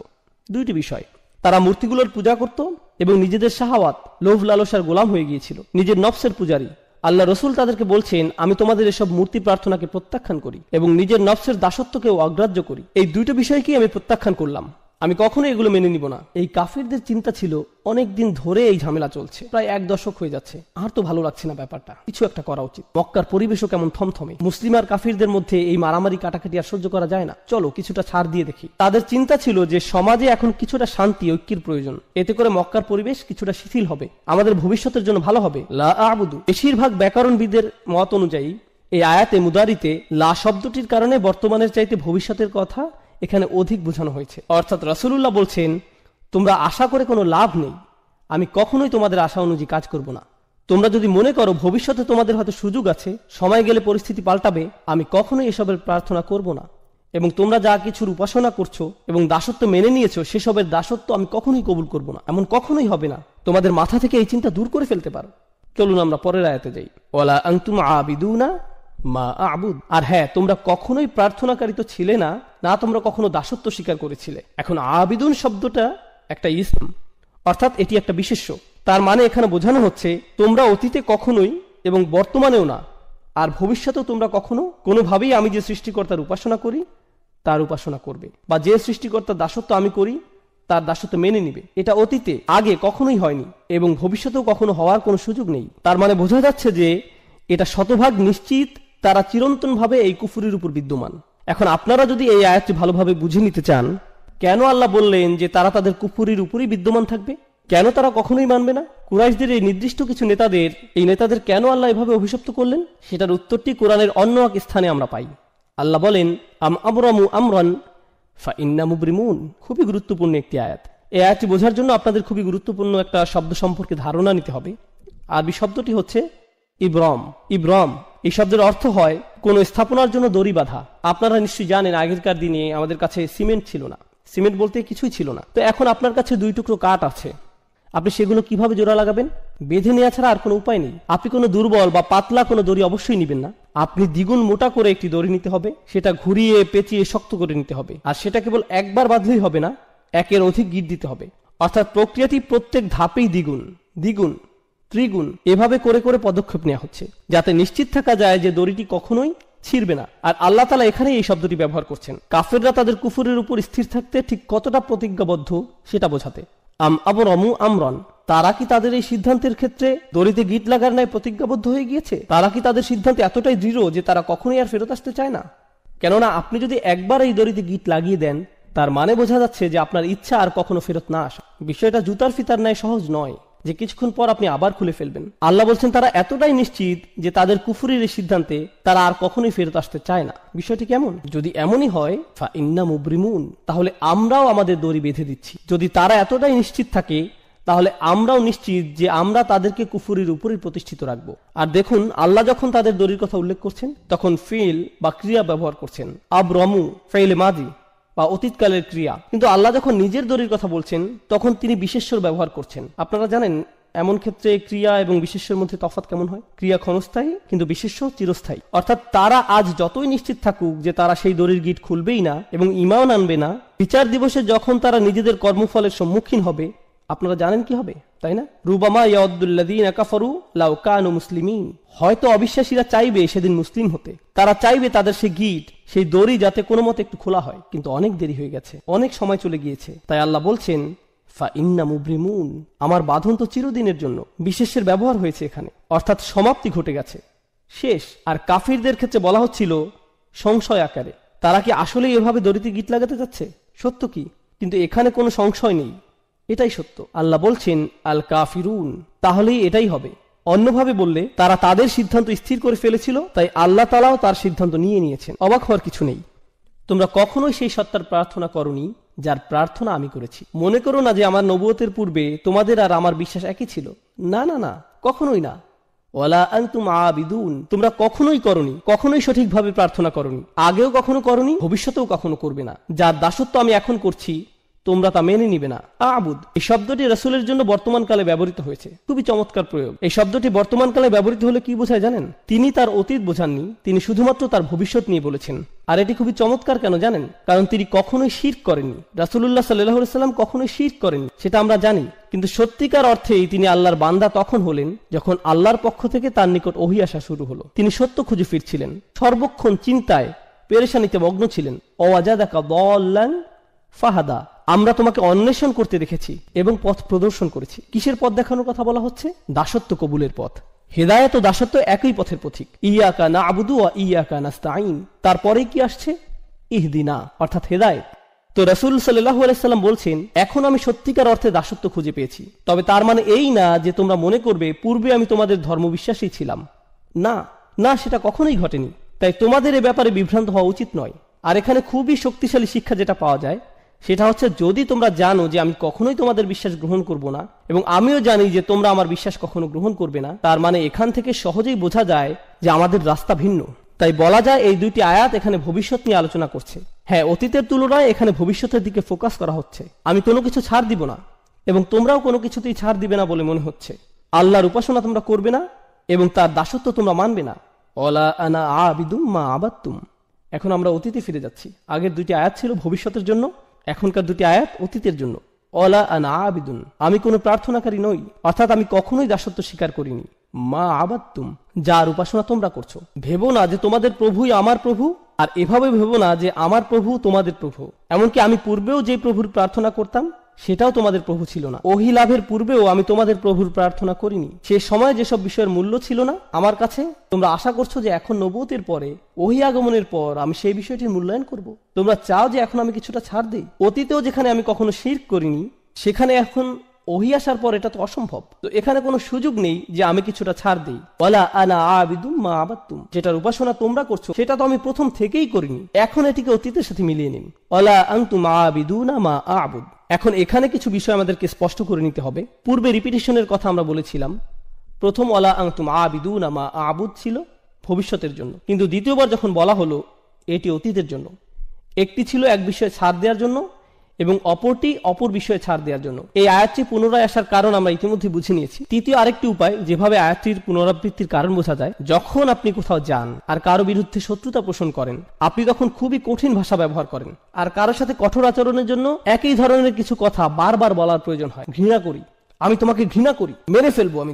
দুইটি বিষয়, তারা মূর্তিগুলোর পূজা করত এবং নিজেদের শাহাওয়াত, লোভ লালসার গোলাম হয়ে গিয়েছিল, নিজের নফসের পূজারী। আল্লাহ রসুল তাদেরকে বলছেন, আমি তোমাদের এসব মূর্তি প্রার্থনাকে প্রত্যাখ্যান করি এবং নিজের নফসের দাসত্বকেও অগ্রাহ্য করি। এই দুইটা বিষয়কেই আমি প্রত্যাখ্যান করলাম, আমি কখনো এগুলো মেনে নিব না। এই কাফিরদের চিন্তা ছিল অনেক দিন ধরে এই ঝামেলা চলছে, প্রায় 1 দশক হয়ে যাচ্ছে, আর তো ভালো লাগছে না ব্যাপারটা, কিছু একটা করা উচিত। মক্কার পরিবেশও কেমন থমথমে, মুসলিম আর কাফিরদের মধ্যে এই মারামারি কাটাকাটি আর সহ্য করা যায় না, চলো কিছুটা ছাড় দিয়ে দেখি। তাদের চিন্তা ছিল যে সমাজে এখন কিছুটা শান্তি ঐক্যের প্রয়োজন, এতে করে মক্কার পরিবেশ কিছুটা শিথিল হবে, আমাদের ভবিষ্যতের জন্য ভালো হবে। লা আ'বুদু, বেশিরভাগ ব্যাকরণবিদের মত অনুযায়ী এই আয়াতে মুদারিতে লা শব্দটির কারণে বর্তমানের চাইতে ভবিষ্যতের কথা এখানে অধিক বোঝানো হয়েছে। অর্থাৎ রাসূলুল্লাহ বলছেন, তোমরা আশা করে কোনো লাভ নেই, আমি কখনোই তোমাদের আশা অনুযায়ী কাজ করব না। তোমরা যদি মনে করো ভবিষ্যতে তোমাদের হয়তো সুযোগ আছে, সময় গেলে পরিস্থিতি পাল্টাবে, আমি কখনোই এসবের প্রার্থনা করব না। এবং তোমরা যা কিছুর উপাসনা করছো এবং দাসত্ব মেনে নিয়েছো, সেসবের দাসত্ব আমি কখনোই কবুল করব না, এমন কখনোই হবে না। তোমাদের মাথা থেকে এই চিন্তা দূর করে ফেলতে পারো। চলুন আমরা পরের আয়াতে যাই। ওয়ালা আনতুম আবিদুনা মা আ'বুদ, আর হ্যাঁ, তোমরা কখনোই প্রার্থনাকারী তো ছিলে না, না তোমরা কখনো দাসত্ব স্বীকার করেছিলে। এখন আবিদুন শব্দটা একটা ইসম, অর্থাৎ এটি একটা বিশেষ্য। তার মানে এখানে বোঝানো হচ্ছে তোমরা অতীতে কখনোই এবং বর্তমানেও না আর ভবিষ্যতেও তোমরা কখনো কোনোভাবেই আমি যে সৃষ্টিকর্তার উপাসনা করি তার উপাসনা করবে, বা যে সৃষ্টিকর্তার দাসত্ব আমি করি তার দাসত্ব মেনে নিবে। এটা অতীতে আগে কখনোই হয়নি এবং ভবিষ্যতেও কখনো হওয়ার কোনো সুযোগ নেই। তার মানে বোঝা যাচ্ছে যে এটা শতভাগ নিশ্চিত তারা চিরন্তনভাবে এই কুফরির উপর বিদ্যমান। এখন আপনারা যদি এই আয়াতটি ভালোভাবে বুঝে নিতে চান, কেন আল্লাহ বললেন যে তারা তাদের কুফরির উপরই বিদ্যমান থাকবে, কেন তারা কখনোই মানবে না, কুরাইশদের এই নির্দিষ্ট কিছু নেতাদের কেন আল্লাহ এভাবে অভিশপ্ত করলেন, সেটার উত্তরটি কোরআনের অন্য এক স্থানে আমরা পাই। আল্লাহ বলেন, আবরামু আমরান ফাইন্না মুবরিমুন। খুবই গুরুত্বপূর্ণ একটি আয়াত। এই আয়াতটি বোঝার জন্য আপনাদের খুবই গুরুত্বপূর্ণ একটা শব্দ সম্পর্কে ধারণা নিতে হবে। আরবি শব্দটি হচ্ছে ইব্রাম। ইব্রাম এই শব্দের অর্থ হয় কোন স্থাপনার জন্য দড়ি বাঁধা। আপনারা নিশ্চয়ই জানেন, আগেরকার দিনে আমাদের কাছে সিমেন্ট ছিল না, সিমেন্ট বলতে কিছুই ছিল না। তো এখন আপনার কাছে 2 টুকরো কাঠ আছে, আপনি সেগুলো কিভাবে জোড়া লাগাবেন? বেঁধে নেওয়া ছাড়া আর কোনো উপায় নেই। আপনি কোনো দুর্বল বা পাতলা কোনো দড়ি অবশ্যই নেবেন না, আপনি দ্বিগুণ মোটা করে একটি দড়ি নিতে হবে, সেটা ঘুরিয়ে পেঁচিয়ে শক্ত করে নিতে হবে। আর সেটা কেবল একবার বাঁধলেই হবে না, একের অধিক গিট দিতে হবে। অর্থাৎ প্রক্রিয়াটি প্রত্যেক ধাপেই দ্বিগুণ, দ্বিগুণ, ত্রিগুণ এভাবে করে করে পদক্ষেপ নেওয়া হচ্ছে, যাতে নিশ্চিত থাকা যায় যে দড়িটি কখনোই ছিঁড়বে না। আর আল্লাহ তাআলা এখানে এই শব্দটি ব্যবহার করছেন কাফেররা তাদের কুফরের উপর স্থির থাকতে ঠিক কতটা প্রতিজ্ঞাবদ্ধ সেটা বোঝাতে। আবরামু আমরান, তারা কি তাদের এই সিদ্ধান্তের ক্ষেত্রে দড়িতে গিট লাগার ন্যায় প্রতিজ্ঞাবদ্ধ হয়ে গিয়েছে? তারা কি তাদের সিদ্ধান্তে এতটাই দৃঢ় যে তারা কখনোই আর ফেরত আসতে চায় না? কেননা আপনি যদি একবার এই দড়িতে গিট লাগিয়ে দেন, তার মানে বোঝা যাচ্ছে যে আপনার ইচ্ছা আর কখনো ফেরত না আসা। বিষয়টা জুতার ফিতার ন্যায় সহজ নয় যে কিছুক্ষণ পর আপনি আবার খুলে ফেলবেন। আল্লাহ বলছেন তারা এতটাই নিশ্চিত যে তাদের কুফরির এই সিদ্ধান্তে তারা আর কখনোই ফেরত আসতে চায় না। বিষয়টি কেমন? যদি এমনই হয় ফাইন্না মুবরিমুন, তাহলে আমরাও আমাদের দড়ি বেঁধে দিচ্ছি। যদি তারা এতটাই নিশ্চিত থাকে, তাহলে আমরাও নিশ্চিত যে আমরা তাদেরকে কুফরির উপরই প্রতিষ্ঠিত রাখবো। আর দেখুন, আল্লাহ যখন তাদের দড়ির কথা উল্লেখ করছেন তখন ফিল বা ক্রিয়া ব্যবহার করছেন। আবরামু ফাইলে মাদি বা অতীতকালের ক্রিয়া। কিন্তু আল্লাহ যখন নিজের দড়ির কথা বলছেন তখন তিনি বিশেষ্যর ব্যবহার করছেন। আপনারা জানেন এমন ক্ষেত্রে ক্রিয়া এবং বিশেষ্যের মধ্যে তফাৎ কেমন হয়? ক্রিয়া ক্ষণস্থায়ী কিন্তু বিশেষ্য চিরস্থায়ী। অর্থাৎ তারা আজ যতই নিশ্চিত থাকুক যে তারা সেই দড়ির গিট খুলবেই না এবং ঈমান আনবে না, বিচার দিবসে যখন তারা নিজেদের কর্মফলের সম্মুখীন হবে, আপনারা জানেন কি হবে, তাই না? রুবামা ইয়াউদ্দুল্লাযীনা কাফারু লাউ কানু মুসলিমিন। হয়তো অবিশ্বাসীরা চাইবে সেদিন মুসলিম হতে, তারা চাইবে তাদের সেই গিট, সেই দড়ি যাতে কোনো মতে একটু খোলা হয়, কিন্তু অনেক দেরি হয়ে গেছে, অনেক সময় চলে গিয়েছে। তাই আল্লাহ বলছেন ফাইন্না মুবরিমুন, আমার বাঁধন তো চিরদিনের জন্য। বিশেষের ব্যবহার হয়েছে এখানে, অর্থাৎ সমাপ্তি ঘটে গেছে, শেষ। আর কাফিরদের ক্ষেত্রে বলা হচ্ছিল সংশয় আকারে, তারা কি আসলে এভাবে দড়িতে গিট লাগাতে যাচ্ছে? সত্য কি? কিন্তু এখানে কোনো সংশয় নেই, এটাই সত্য। আল্লাহ বলছেন আল কাফিরুন, তাহলেই এটাই হবে। অন্যভাবে বললে তারা তাদের সিদ্ধান্ত স্থির করে ফেলেছিল, তাই আল্লাহ তাআলাও তার সিদ্ধান্ত নিয়ে নিয়েছেন। অবাক হওয়ার কিছু নেই। তোমরা কখনোই সেই সত্তার প্রার্থনা করনি যার প্রার্থনা আমি করেছি। মনে করো না যে আমার নবুয়তের পূর্বে তোমাদের আর আমার বিশ্বাস একই ছিল। না না না, কখনোই না। ওয়ালা আনতুম আবিদুন, তোমরা কখনোই করনি, কখনোই সঠিকভাবে প্রার্থনা করনি, আগেও কখনো করনি, ভবিষ্যতেও কখনো করবে না। যার দাসত্ব আমি এখন করছি তোমরা তা মেনে নিবে না। আবুদ এই শব্দটি রাসূলের জন্য বর্তমানকালে ব্যবহৃত হয়েছে। খুবই চমৎকার প্রয়োগ। এই শব্দটি বর্তমানকালে ব্যবহৃত হলে কি বোঝায় জানেন? তিনি তার অতীত বোঝাননি, তিনি শুধুমাত্র তার ভবিষ্যৎ নিয়ে বলেছেন। আর এটি খুবই চমৎকার কেন জানেন? কারণ তিনি কখনোই শিরক করেননি। রাসূলুল্লাহ সাল্লাল্লাহু আলাইহি ওয়াসাল্লাম কখনোই শিরক করেননি, সেটা আমরা জানি। কিন্তু সত্যিকার অর্থেই তিনি আল্লাহর বান্দা তখন হলেন যখন আল্লাহর পক্ষ থেকে তার নিকট ওহী আসা শুরু হলো। তিনি সত্য খুঁজে ফিরছিলেন, সর্বক্ষণ চিন্তায় পেরেশানিতে মগ্ন ছিলেন। ওয়াজাদাকা দাল্লান ফাহাদা, আমরা তোমাকে অন্বেষণ করতে দেখেছি এবং পথ প্রদর্শন করেছি। কিসের পথ দেখানোর কথা বলা হচ্ছে? দাসত্ব কবুলের পথ। হেদায়েত ও দাসত্ব একই পথের পথিক। ইয়াকা না'বুদু ওয়া ইয়াকা নাস্তাঈন, তারপরেই কি আসছে? ইহদিনা, অর্থাৎ হেদায়েত। তো রাসূল সাল্লাল্লাহু আলাইহি সাল্লাম বলছেন, এখন আমি সত্যিকার অর্থে দাসত্ব খুঁজে পেয়েছি। তবে তার মানে এই না যে তোমরা মনে করবে পূর্বে আমি তোমাদের ধর্মবিশ্বাসী ছিলাম। না না, সেটা কখনোই ঘটেনি। তাই তোমাদের এ ব্যাপারে বিভ্রান্ত হওয়া উচিত নয়। আর এখানে খুবই শক্তিশালী শিক্ষা যেটা পাওয়া যায় সেটা হচ্ছে, যদি তোমরা জানো যে আমি কখনোই তোমাদের বিশ্বাস গ্রহণ করব না এবং আমিও জানি যে তোমরা আমার বিশ্বাস কখনো গ্রহণ করবে না, তার মানে এখান থেকে সহজেই বোঝা যায় যে আমাদের রাস্তা ভিন্ন। তাই বলা যায় এই দুইটি আয়াত এখানে ভবিষ্যৎ নিয়ে আলোচনা করছে। হ্যাঁ, অতীতের তুলনায় এখানে ভবিষ্যতের দিকে ফোকাস করা হচ্ছে। আমি কোনো কিছু ছাড় দিব না এবং তোমরাও কোনো কিছুতেই ছাড় দিবে না বলে মনে হচ্ছে। আল্লাহর উপাসনা তোমরা করবে না এবং তার দাসত্ব তোমরা মানবে না। ওয়ালা আনা আবিদুম মা আবাদতুম। এখন আমরা অতীতে ফিরে যাচ্ছি। আগের দুইটি আয়াত ছিল ভবিষ্যতের জন্য, এখনকার দুটি আয়াত অতীতের জন্য। ওয়ালা আনা আবিদুন, আমি কোনো প্রার্থনাকারী নই, অর্থাৎ আমি কখনোই দাসত্ব স্বীকার করিনি। মা আবাদতুম, যার উপাসনা তোমরা করছো। ভেবো না যে তোমাদের প্রভুই আমার প্রভু, আর এভাবে ভেবো না যে আমার প্রভু তোমাদের প্রভু। এমনকি আমি পূর্বেও যে প্রভুর প্রার্থনা করতাম সেটাও তোমাদের প্রভু ছিল না। ওহী লাভের পূর্বেও আমি তোমাদের প্রভুর প্রার্থনা করিনি। সে সময় যেসব বিষয়ের মূল্য ছিল না আমার কাছে, তোমরা আশা করছো যে এখন নবুয়তের পরে, ওহী আগমনের পর আমি সেই বিষয়টির মূল্যায়ন করব। তোমরা চাও যে এখন আমি কিছুটা ছাড় দেই। অতীতেও যেখানে আমি কখনো শিরক করিনি, সেখানে এখন ওহী আসার পর এটা তো অসম্ভব। তো এখানে কোনো সুযোগ নেই যে আমি কিছুটা ছাড় দেই। ওয়ালা আনা আবিদুম মা আবাদতুম, যেটার উপাসনা তোমরা করছো সেটা তো আমি প্রথম থেকেই করিনি, এখন এটিকে অতীতের সাথে মিলিয়ে নিন। ওয়ালা আনতুম আবিদুনা মা আবুদ। এখন এখানে কিছু বিষয় আমাদেরকে স্পষ্ট করে নিতে হবে। পূর্বে রিপিটিশনের কথা আমরা বলেছিলাম। প্রথম ওয়ালা আনতুম আবিদুনা মা আবুদ ছিল ভবিষ্যতের জন্য, কিন্তু দ্বিতীয়বার যখন বলা হলো এটি অতীতের জন্য। একটি ছিল এক বিষয়ে ছাড় দেওয়ার জন্য এবং অপরটি অপর বিষয়ে ছাড় দেওয়ার জন্য। এই আয়াতটি পুনরায় আসার কারণ আমরা ইতিমধ্যে বুঝে নিয়েছি। তৃতীয় আরেকটি উপায় যেভাবে আয়াতটির পুনরাবৃত্তির কারণ বোঝা যায়, যখন আপনি কোথাও যান আর কারো বিরুদ্ধে শত্রুতা পোষণ করেন, আপনি তখন খুবই কঠিন ভাষা ব্যবহার করেন আর কারোর সাথে কঠোর আচরণের জন্য একই ধরনের কিছু কথা বারবার বলার প্রয়োজন হয়। ঘৃণা করি, আমি তোমাকে ঘৃণা করি, মেরে ফেলবো, আমি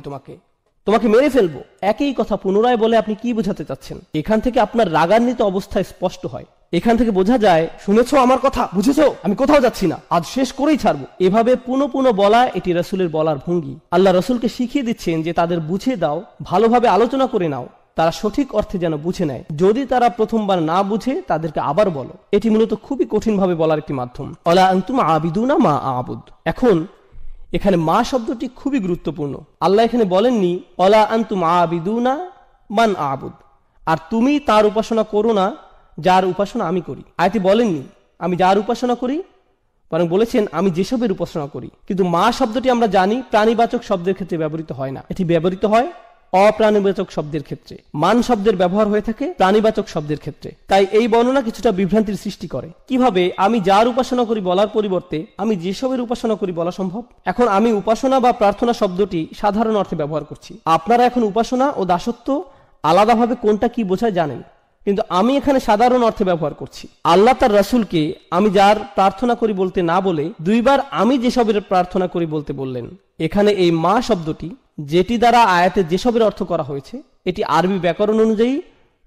তোমাকে মেরে ফেলবো, একই কথা পুনরায় বলে আপনি কি বোঝাতে চাচ্ছেন? এখান থেকে আপনার রাগান্বিত অবস্থায় স্পষ্ট হয়। এখান থেকে বোঝা যায়, শুনেছো আমার কথা, বুঝেছো, আমি কোথাও যাচ্ছি না, আজ শেষ করেই ছাড়বো। এভাবে পুনঃ পুনঃ বলা এটি রাসূলের বলার ভঙ্গি। আল্লাহ রাসূলকে শিখিয়ে দিচ্ছেন যে তাদের বুঝিয়ে দাও, ভালোভাবে আলোচনা করে নাও, তারা সঠিক অর্থে যেন বুঝে নেয়। যদি তারা প্রথমবার না বুঝে তাদেরকে আবার বলো। এটি মূলত খুবই কঠিন ভাবে বলার একটি মাধ্যম। ওয়ালা আনতুম আবিদুনা মা আবুদ। এখন এখানে মা শব্দটি খুবই গুরুত্বপূর্ণ। আল্লাহ এখানে বলেননি ওয়ালা আনতুম আবিদুনা মান আবুদ, আর তুমি তার উপাসনা করো না যার উপাসনা আমি করি। আয়াতে বলেননি আমি যার উপাসনা করি, বরং বলেছেন আমি যেসবের উপাসনা করি। কিন্তু মা শব্দটি আমরা জানি প্রাণীবাচক শব্দের ক্ষেত্রে ব্যবহৃত হয় না, এটি ব্যবহৃত হয় অপ্রাণীবাচক শব্দের ক্ষেত্রে। মান শব্দের ব্যবহার হয়ে থাকে প্রাণীবাচক শব্দের ক্ষেত্রে। তাই এই বর্ণনা কিছুটা বিভ্রান্তির সৃষ্টি করে। কিভাবে আমি যার উপাসনা করি বলার পরিবর্তে আমি যেসবের উপাসনা করি বলা সম্ভব? এখন আমি উপাসনা বা প্রার্থনা শব্দটি সাধারণ অর্থে ব্যবহার করছি। আপনারা এখন উপাসনা ও দাসত্ব আলাদাভাবে কোনটা কি বোঝায় জানেন, কিন্তু আমি এখানে সাধারণ অর্থে ব্যবহার করছি। আল্লাহ তার রাসূলকে আমি যার প্রার্থনা করি বলতে না বলে দুইবার আমি যেসবের প্রার্থনা করি বলতে বললেন। এখানে এই মা শব্দটি, যেটি দ্বারা আয়াতে যেসবের অর্থ করা হয়েছে, এটি আরবি ব্যাকরণ অনুযায়ী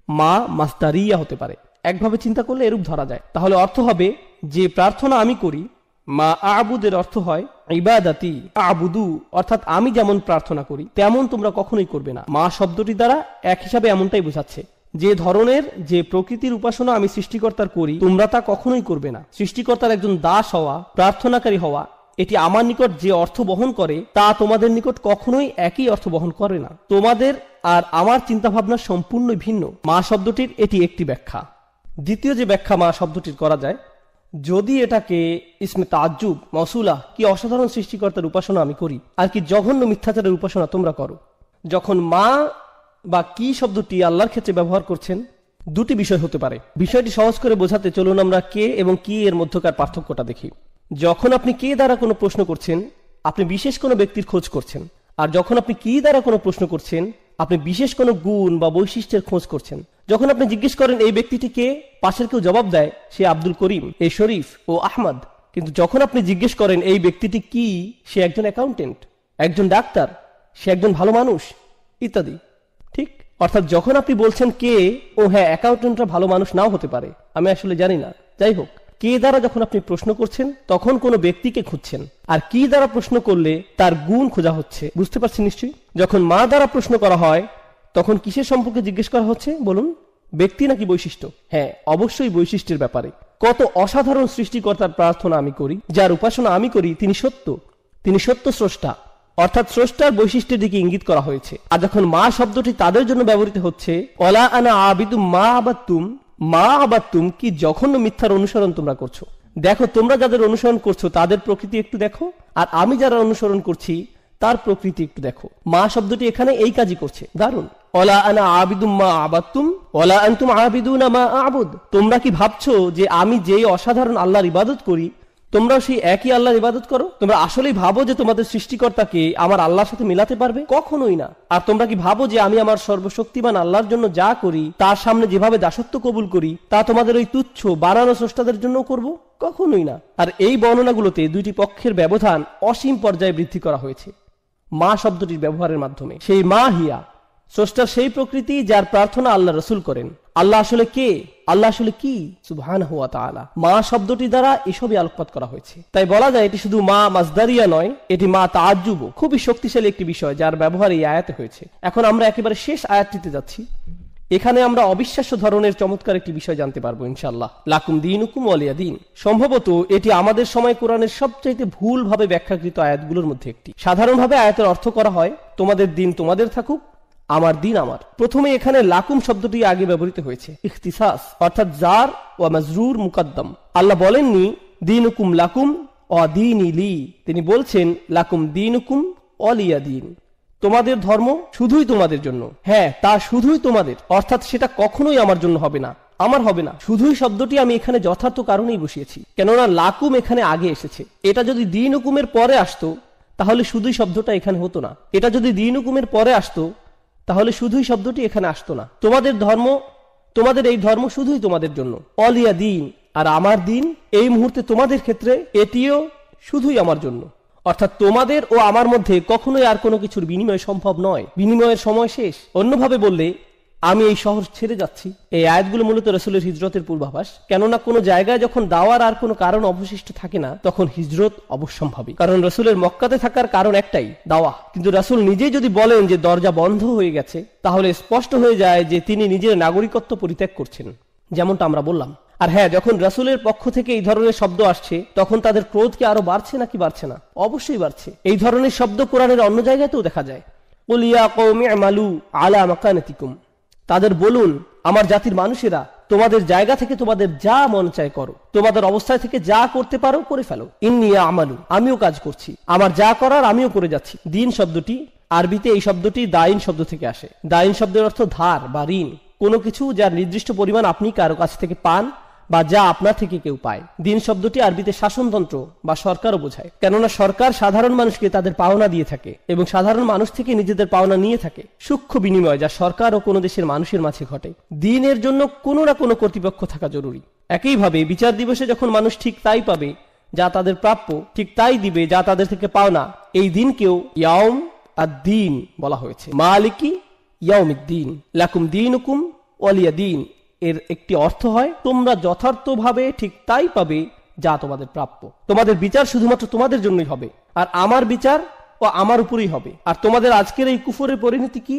মা মাসদারিয়া হতে পারে। একভাবে চিন্তা করলে এরূপ ধরা যায়। তাহলে অর্থ হবে যে প্রার্থনা আমি করি। মা আবুদের অর্থ হয় ইবাদাতি আবুদু, অর্থাৎ আমি যেমন প্রার্থনা করি তেমন তোমরা কখনোই করবে না। মা শব্দটি দ্বারা এক হিসাবে এমনটাই বোঝাচ্ছে, যে ধরনের যে প্রকৃতির উপাসনা আমি সৃষ্টিকর্তার করি তোমরা তা কখনোই করবে না। সৃষ্টিকর্তার একজন দাস হওয়া, প্রার্থনাকারী হওয়া, এটি আমার নিকট যে অর্থ বহন করে তা তোমাদের নিকট কখনোই একই অর্থ বহন করে না। তোমাদের আর আমার চিন্তাভাবনা সম্পূর্ণ ভিন্ন। মা শব্দটির এটি একটি ব্যাখ্যা। দ্বিতীয় যে ব্যাখ্যা মা শব্দটির করা যায়, যদি এটাকে ইসমে তাজ্জুব, মৌসুলা, কি অসাধারণ সৃষ্টিকর্তার উপাসনা আমি করি আর কি জঘন্য মিথ্যাচারের উপাসনা তোমরা করো। যখন মা বা কি শব্দটি আল্লাহর ক্ষেত্রে ব্যবহার করছেন, দুটি বিষয় হতে পারে। বিষয়টি সহজ করে বোঝাতে চলুন আমরা কে এবং কি এর মধ্যকার পার্থক্যটা দেখি। যখন আপনি কে দ্বারা কোনো প্রশ্ন করছেন, আপনি বিশেষ কোনো ব্যক্তির খোঁজ করছেন। আর যখন আপনি কি দ্বারা কোনো প্রশ্ন করছেন, আপনি বিশেষ কোনো গুণ বা বৈশিষ্ট্যের খোঁজ করছেন। যখন আপনি জিজ্ঞেস করেন এই ব্যক্তিটি কে, পাশের কেউ জবাব দেয় সে আব্দুল করিম, এ শরীফ ও আহমদ। কিন্তু যখন আপনি জিজ্ঞেস করেন এই ব্যক্তিটি কি, সে একজন অ্যাকাউন্টেন্ট, একজন ডাক্তার, সে একজন ভালো মানুষ ইত্যাদি। ঠিক, অর্থাৎ যখন আপনি বলছেন কে, ও হ্যাঁ অ্যাকাউন্টেন্টরা ভালো মানুষ নাও হতে পারে, আমি আসলে জানি না, যাই হোক, কে দ্বারা যখন আপনি প্রশ্ন করছেন তখন কোনো ব্যক্তিকে খুঁজছেন। আর কি দ্বারা প্রশ্ন করলে তার গুণ খোঁজা হচ্ছে। বুঝতে পারছেন নিশ্চয়ই? যখন মা দ্বারা প্রশ্ন করা হয় তখন কিসের সম্পর্কে জিজ্ঞেস করা হচ্ছে বলুন? ব্যক্তি নাকি বৈশিষ্ট্য? হ্যাঁ, অবশ্যই বৈশিষ্ট্যের ব্যাপারে। কত অসাধারণ সৃষ্টিকর্তার প্রার্থনা আমি করি, যার উপাসনা আমি করি, তিনি সত্য, তিনি সত্য স্রষ্টা, অর্থাৎ স্রষ্টার বৈশিষ্ট্যের দিকে ইঙ্গিত করা হয়েছে। আর যখন মা শব্দটি তাদের জন্য ব্যবহৃত হচ্ছে, ওয়ালা আনা আবিদু মা আবাদতুম, মা আবাদতুম, কি জঘন্য মিথ্যার অনুসরণ তোমরা করছো। দেখো, তোমরা যাদের অনুসরণ করছো তাদের প্রকৃতি একটু দেখো, আর আমি যারা অনুসরণ করছি তার প্রকৃতি একটু দেখো। মা শব্দটি এখানে এই কাজই করছে। দারুণ। ওয়ালা আনা আবিদুম মা আবাদতুম ওয়ালা আনতুম আবিদুনা মা আবুদ। তোমরা কি ভাবছো যে আমি যেই অসাধারণ আল্লাহর ইবাদত করি তোমরাও সেই একই আল্লাহর ইবাদত করো? তোমরা আসলেই ভাবো যে তোমাদের সৃষ্টিকর্তাকে আমার আল্লাহর সাথে মিলাতে পারবে? কখনোই না। আর তোমরা কি ভাবো যে আমি আমার সর্বশক্তিমান আল্লাহর জন্য যা করি, তার সামনে যেভাবে দাসত্ব কবুল করি, তা তোমাদের ওই তুচ্ছ বানানো স্রষ্টাদের জন্য করব? কখনোই না। আর এই বর্ণনাগুলোতে দুইটি পক্ষের ব্যবধান অসীম পর্যায়ে বৃদ্ধি করা হয়েছে মা শব্দটির ব্যবহারের মাধ্যমে। সেই মা হিয়া, স্রষ্টার সেই প্রকৃতি যার প্রার্থনা আল্লাহ রসুল করেন। আল্লাহ আসলে কে, আল্লাহ আসলে কি, সুবহানাহু ওয়া তাআলা। মা শব্দটি দ্বারা এসবই আলোকপাত করা হয়েছে। তাই বলা যায় এটি শুধু মা মাসদারিয়া নয়, এটি মা তাআজ্জুব, খুবই শক্তিশালী একটি বিষয় যার ব্যবহার এই আয়াতে হয়েছে। এখন আমরা একেবারে শেষ আয়াতটিতে যাচ্ছি। এখানে আমরা অবিশ্বাস্য ধরনের চমৎকার একটি বিষয় জানতে পারবো ইনশাআল্লাহ। লাকুম দীনুকুম ওয়ালিয়া দীন। সম্ভবত এটি আমাদের সময় কোরআনের সবচাইতে ভুলভাবে ব্যাখ্যাকৃত আয়াতগুলোর মধ্যে একটি। সাধারণভাবে আয়াতের অর্থ করা হয় তোমাদের দিন তোমাদের থাকুক, আমার দিন আমার। প্রথমে এখানে লাকুম শব্দটি আগে ব্যবহৃত হয়েছে, ইখতিসাস, অর্থাৎ জার ওয়া মাজরুর মুকদ্দম। আল্লাহ বলেননি দীনুকুম লাকুম ওয়া দীনি লি, তিনি বলছেন লাকুম দীনুকুম ওয়ালিয়া দীন, তোমাদের ধর্ম শুধুই তোমাদের জন্য। হ্যাঁ, তা শুধুই তোমাদের, অর্থাৎ সেটা কখনোই আমার জন্য হবে না, আমার হবে না। শুধুই শব্দটি আমি এখানে যথার্থ কারণেই বসিয়েছি, কেননা লাকুম এখানে আগে এসেছে। এটা যদি দিন হুকুমের পরে আসতো তাহলে শুধুই শব্দটা এখানে হতো না। এটা যদি দিন হুকুমের পরে আসতো তাহলে শুধুই শব্দটি এখানে আসতো না। তোমাদের ধর্ম, তোমাদের এই ধর্ম শুধুই তোমাদের জন্য। অলিয়া দিন, আর আমার দিন এই মুহূর্তে তোমাদের ক্ষেত্রে এটিও শুধুই আমার জন্য। অর্থাৎ তোমাদের ও আমার মধ্যে কখনোই আর কোনো কিছুর বিনিময় সম্ভব নয়, বিনিময়ের সময় শেষ। অন্যভাবে বললে আমি এই শহর ছেড়ে যাচ্ছি। এই আয়াতগুলো মূলত রাসূলের হিজরতের পূর্বাভাস, কেননা কোনো জায়গায় যখন দাওয়ার আর কোনো কারণ অবশিষ্ট থাকে না তখন হিজরত অবশ্যম্ভাবী। কারণ রাসূলের মক্কাতে থাকার কারণ একটাই, দাওয়া। কিন্তু রাসূল নিজেই যদি বলেন যে দরজা বন্ধ হয়ে গেছে, তাহলে স্পষ্ট হয়ে যায় যে তিনি নিজের নাগরিকত্ব পরিত্যাগ করছেন, যেমনটা আমরা বললাম। আর হ্যাঁ, যখন রাসূলের পক্ষ থেকে এই ধরনের শব্দ আসছে তখন তাদের ক্রোধ কি আরো বাড়ছে নাকি বাড়ছে না? অবশ্যই বাড়ছে। এই ধরনের শব্দ কোরআনের অন্য জায়গাতেও দেখা যায়। কুল ইয়া কওমি আমালু আলা মাকানাতিকুম, তাদের বলুন আমার জাতির মানুষেরা তোমাদের জায়গা থেকে তোমাদের যা মন চায় করো, তোমাদের অবস্থায় থেকে যা করতে পারো করে ফেলো। ইন্নী আমালু, আমিও কাজ করছি, আমার যা করার আমিও করে যাচ্ছি। দিন শব্দটি আরবিতে এই শব্দটি দাইন শব্দ থেকে আসে। দাইন শব্দের অর্থ ধার বা ঋণ, কোনো কিছু যার নির্দিষ্ট পরিমাণ আপনি কারো কাছ থেকে পান বা যা আপনার থেকে কেউ পায়। দিন শব্দটি আরবিতে শাসনতন্ত্র বা সরকারও বোঝায়, কেননা সরকার সাধারণ মানুষকে তাদের পাওনা দিয়ে থাকে এবং সাধারণ মানুষ থেকে নিজেদের পাওনা নিয়ে থাকে। সূক্ষ্ম বিনিময় যা সরকার ও কোনো দেশের মানুষের মাঝে ঘটে। দিনের জন্য কোনো না কোনো কর্তৃপক্ষ থাকা জরুরি। একইভাবে বিচার দিবসে যখন মানুষ ঠিক তাই পাবে যা তাদের প্রাপ্য, ঠিক তাই দিবে যা তাদের থেকে পাওনা, এই দিনকেও ইয়াউম আদ-দ্বীন বলা হয়েছে। মালিকি ইয়াউমিদ্দিন, লাকুম দীনুকুম ওয়ালিয়া দীন। এর একটি অর্থ হয় তোমরা যথার্থভাবে ঠিক তাই পাবে যা তোমাদের প্রাপ্য। তোমাদের বিচার শুধুমাত্র তোমাদের জন্যই হবে, আর আমার বিচার ও আমার উপরেই হবে। আর তোমাদের আজকের এই কুফরের পরিণতি কি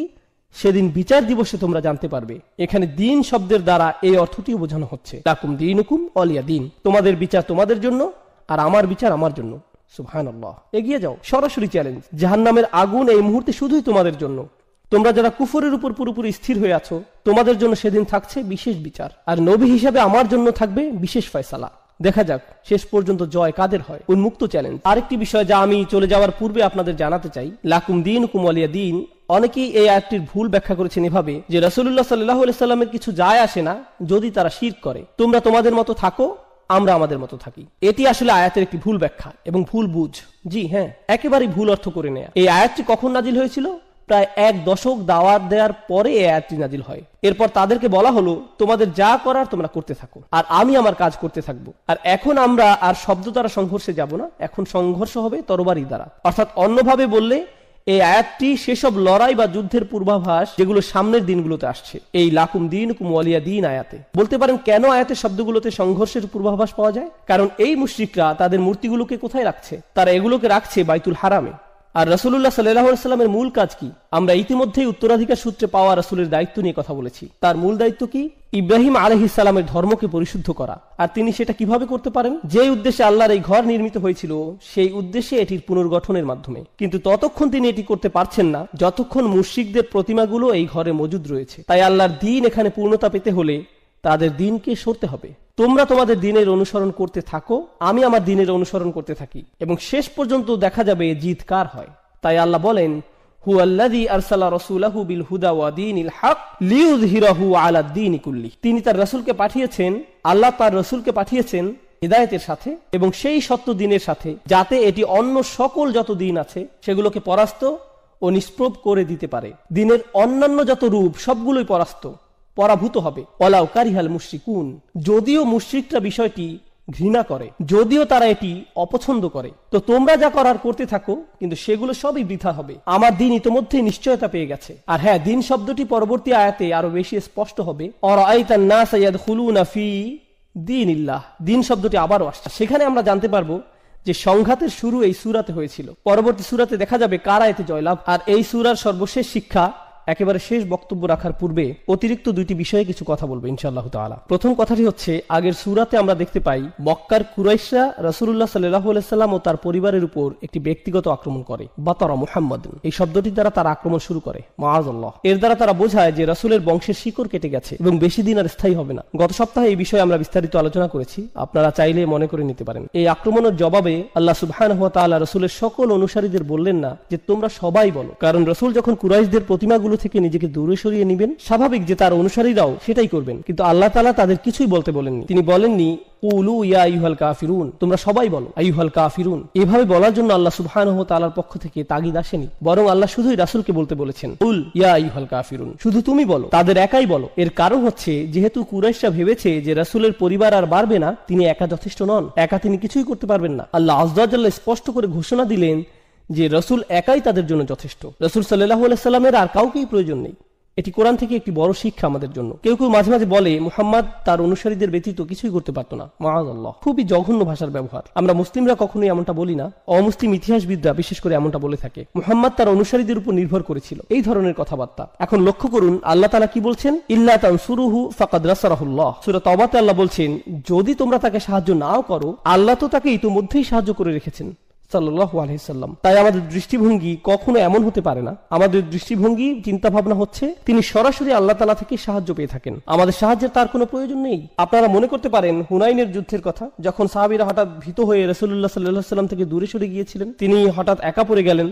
সেদিন বিচার দিবসে তোমরা জানতে পারবে। এখানে দিন শব্দের দ্বারা এই অর্থটিও বোঝানো হচ্ছে, লাকুম দীনুকুম ওয়ালিয়া দীন, তোমাদের বিচার তোমাদের জন্য আর আমার বিচার আমার জন্য। সুবহানাল্লাহ। এগিয়ে যাও, সরাসরি চ্যালেঞ্জ। জাহান্নামের আগুন এই মুহূর্তে শুধুই তোমাদের জন্য। তোমরা যারা কুফরের উপর পুরোপুরি স্থির হয়ে আছো, তোমাদের জন্য সেদিন থাকছে বিশেষ বিচার, আর নবী হিসাবে আমার জন্য থাকবে বিশেষ ফয়সালা। দেখা যাক শেষ পর্যন্ত জয় কাদের হয়। উন্মুক্ত চ্যালেঞ্জ। আরেকটি বিষয় যা আমি চলে যাওয়ার পূর্বে আপনাদের জানাতে চাই, লাকুম দীনুকুম ওয়ালিয়া দীন। অনেকেই এই আয়াতটির ভুল ব্যাখ্যা করেছেন এভাবে যে রাসূলুল্লাহ সাল্লাল্লাহু আলাইহি সাল্লামের কিছু যায় আসে না যদি তারা শিরক করে, তোমরা তোমাদের মতো থাকো, আমরা আমাদের মতো থাকি। এটি আসলে আয়াতের একটি ভুল ব্যাখ্যা এবং ভুল বুঝ। জি হ্যাঁ, একেবারেই ভুল অর্থ করে নেয়া। এই আয়াতটি কখন নাজিল হয়েছিল? প্রায় 1 দশক দাওয়াত দেওয়ার পরে এই আয়াতটি নাজিল হয়। এরপর তাদেরকে বলা হলো তোমাদের যা করার তোমরা করতে থাকো, আর আমি আমার কাজ করতে থাকবো। আর এখন আমরা আর শব্দ দ্বারা সংঘর্ষে যাব না, এখন সংঘর্ষ হবে তরবারি দ্বারা। অর্থাৎ অন্যভাবে বললে এই আয়াতটি সেসব লড়াই বা যুদ্ধের পূর্বাভাস যেগুলো সামনের দিনগুলোতে আসছে। এই লাকুম দীনুকুম ওয়ালিয়া দীন আয়াতে বলতে পারেন কেন আয়াতের শব্দগুলোতে সংঘর্ষের পূর্বাভাস পাওয়া যায়? কারণ এই মুশরিকরা তাদের মূর্তিগুলোকে কোথায় রাখছে? তারা এগুলোকে রাখছে বাইতুল হারামে। আর রাসূলুল্লাহ সাল্লাল্লাহু আলাইহি সাল্লামের মূল কাজ কি? আমরা ইতিমধ্যেই উত্তরাধিকার সূত্রে পাওয়া রাসূলের দায়িত্ব নিয়ে কথা বলেছি। তার মূল দায়িত্ব কি? ইব্রাহিম আলাইহিস সালামের ধর্মকে পরিশুদ্ধ করা। আর তিনি সেটা কিভাবে করতে পারেন? যে উদ্দেশ্যে আল্লাহর এই ঘর নির্মিত হয়েছিল সেই উদ্দেশ্যে এটির পুনর্গঠনের মাধ্যমে। কিন্তু ততক্ষণ তিনি এটি করতে পারছেন না যতক্ষণ মুশরিকদের প্রতিমাগুলো এই ঘরে মজুদ রয়েছে। তাই আল্লাহর দ্বীন এখানে পূর্ণতা পেতে হলে তাদের দ্বীনকে সরতে হবে। তোমরা তোমাদের দ্বীনের অনুসরণ করতে থাকো, আমি আমার দ্বীনের অনুসরণ করতে থাকি, এবং শেষ পর্যন্ত দেখা যাবে জিত কার হয়। তাই আল্লাহ বলেন, হুয়াল্লাযী আরসালা রাসূলাহু বিল হুদা ওয়া দীনিল হক লিইয়ুযহিরাহু আলাদ দীনি কুল্লি। তিনি তার রাসূলকে পাঠিয়েছেন, আল্লাহ তার রাসূলকে পাঠিয়েছেন হিদায়াতের সাথে এবং সেই সত্য দ্বীনের সাথে, যাতে এটি অন্য সকল যত দ্বীন আছে সেগুলোকে পরাস্ত ও নিষ্প্রভ করে দিতে পারে। দ্বীনের অন্যান্য যত রূপ সবগুলোই পরাভূত হবে। ওয়ালাউ কারিহাল মুশরিকুন, যদিও মুশরিকরা বিষয়টি ঘৃণা করে, যদিও তারা এটি অপছন্দ করে। তো তোমরা যা করার করতে থাকো, কিন্তু সেগুলো সবই বৃথা হবে। আমার দিন ইতোমধ্যেই নিশ্চয়তা পেয়ে গেছে। আর হ্যাঁ, দিন শব্দটি পরবর্তী আয়াতে আরো বেশি স্পষ্ট হবে। অরাআইতান নাস ইয়াদখুলুনা ফি দীনিল্লাহ, দিন শব্দটি আবারও আসছে। সেখানে আমরা জানতে পারবো যে সংঘাতের শুরু এই সূরাতে হয়েছিল। পরবর্তী সূরাতে দেখা যাবে কারা এতে জয়লাভ। আর এই সূরার সর্বশেষ শিক্ষা, একেবারে শেষ বক্তব্য রাখার পূর্বে অতিরিক্ত দুইটি বিষয়ে কিছু কথা বলবো ইনশাআল্লাহ তাআলা। প্রথম কথাটি হচ্ছে, আগের সূরাতে আমরা দেখতে পাই মক্কার কুরাইশরা রাসূলুল্লাহ সাল্লাল্লাহু আলাইহি সাল্লাম ও তার পরিবারের উপর একটি ব্যক্তিগত আক্রমণ করে। বাতারা মুহাম্মাদিন, এই শব্দটি দ্বারা তারা আক্রমণ শুরু করে। মাআযাল্লাহ, এর দ্বারা তারা বোঝায় যে রাসূলের বংশের শিকড় কেটে গেছে এবং বেশি দিন আর স্থায়ী হবে না। গত সপ্তাহে এই বিষয়ে আমরা বিস্তারিত আলোচনা করেছি, আপনারা চাইলে মনে করে নিতে পারেন। এই আক্রমণের জবাবে আল্লাহ সুবহানাহু ওয়া তাআলা রাসূলের সকল অনুসারীদের বললেন না যে তোমরা সবাই বলো, কারণ রাসূল যখন কুরাইশদের প্রতিমাগুলো থেকে নিজেকে দূরে সরিয়ে নেবেন, স্বাভাবিক যে তার অনুসারীরাও সেটাই করবেন। কিন্তু আল্লাহ তাআলা তাদের কিছুই বলতে বলেননি। তিনি বলেননি কুলু ইয়া আইয়ুহাল কাফিরুন, তোমরা সবাই বলো আইয়ুহাল কাফিরুন। এভাবে বলার জন্য আল্লাহ সুবহানাহু ওয়া তাআলার পক্ষ থেকে তাগিদ আসেনি, বরং আল্লাহ শুধুই রাসূলকে বলতে বলেছেন কুল ইয়া আইয়ুহাল কাফিরুন, শুধু তুমি বলো, তাদের একাই বলো। এর কারণ হচ্ছে, যেহেতু কুরাইশরা ভেবেছে যে রাসূলের পরিবার আর বাড়বে না, তিনি একা যথেষ্ট নন, একা তিনি কিছুই করতে পারবেন না। আল্লাহ আযজা ওয়া জাল্লা স্পষ্ট করে ঘোষণা দিলেন যে রাসূল একাই তাদের জন্য যথেষ্ট। রাসূল সাল্লাল্লাহু আলাইহি সাল্লামের আর কাউকেই প্রয়োজন নেই। এটি কোরআন থেকে একটি বড় শিক্ষা আমাদের জন্য। কেউ কেউ মাঝে মাঝে বলে মুহাম্মদ তার অনুসারীদের ব্যতীত কিছুই করতে পারত না। মাআযাল্লাহ, খুবই জঘন্য ভাষার ব্যবহার। আমরা মুসলিমরা কখনোই এমনটা বলি না, অমুসলিম ইতিহাসবিদরা বিশেষ করে এমনটা বলে থাকে। মুহাম্মদ তার অনুসারীদের উপর নির্ভর করেছিল, এই ধরনের কথাবার্তা। এখন লক্ষ্য করুন আল্লাহ তাআলা কি বলছেন, ইল্লা তানসুরুহু ফাকাদ নাসারাহুল্লাহ। সূরা তাওবাতে আল্লাহ বলছেন, যদি তোমরা তাকে সাহায্য নাও করো, আল্লাহ তো তাকে ইতিমধ্যেই সাহায্য করে রেখেছেন সাল্লাল্লাহু আলাইহি সাল্লাম। তাই আমাদের দৃষ্টিভঙ্গি কখনো এমন হতে পারে না। আমাদের দৃষ্টিভঙ্গি, চিন্তা ভাবনা হচ্ছে তিনি সরাসরি আল্লাহ তাআলা থেকে সাহায্য পেয়ে থাকেন, আমাদের সাহায্যের তার কোনো প্রয়োজন নেই। আপনারা মনে করতে পারেন হুনাইনের যুদ্ধের কথা, যখন সাহাবীরা হঠাৎ ভীত হয়ে রাসূলুল্লাহ সাল্লাল্লাহু আলাইহি সাল্লাম থেকে দূরে সরে গিয়েছিলেন, তিনি হঠাৎ একা পড়ে গেলেন।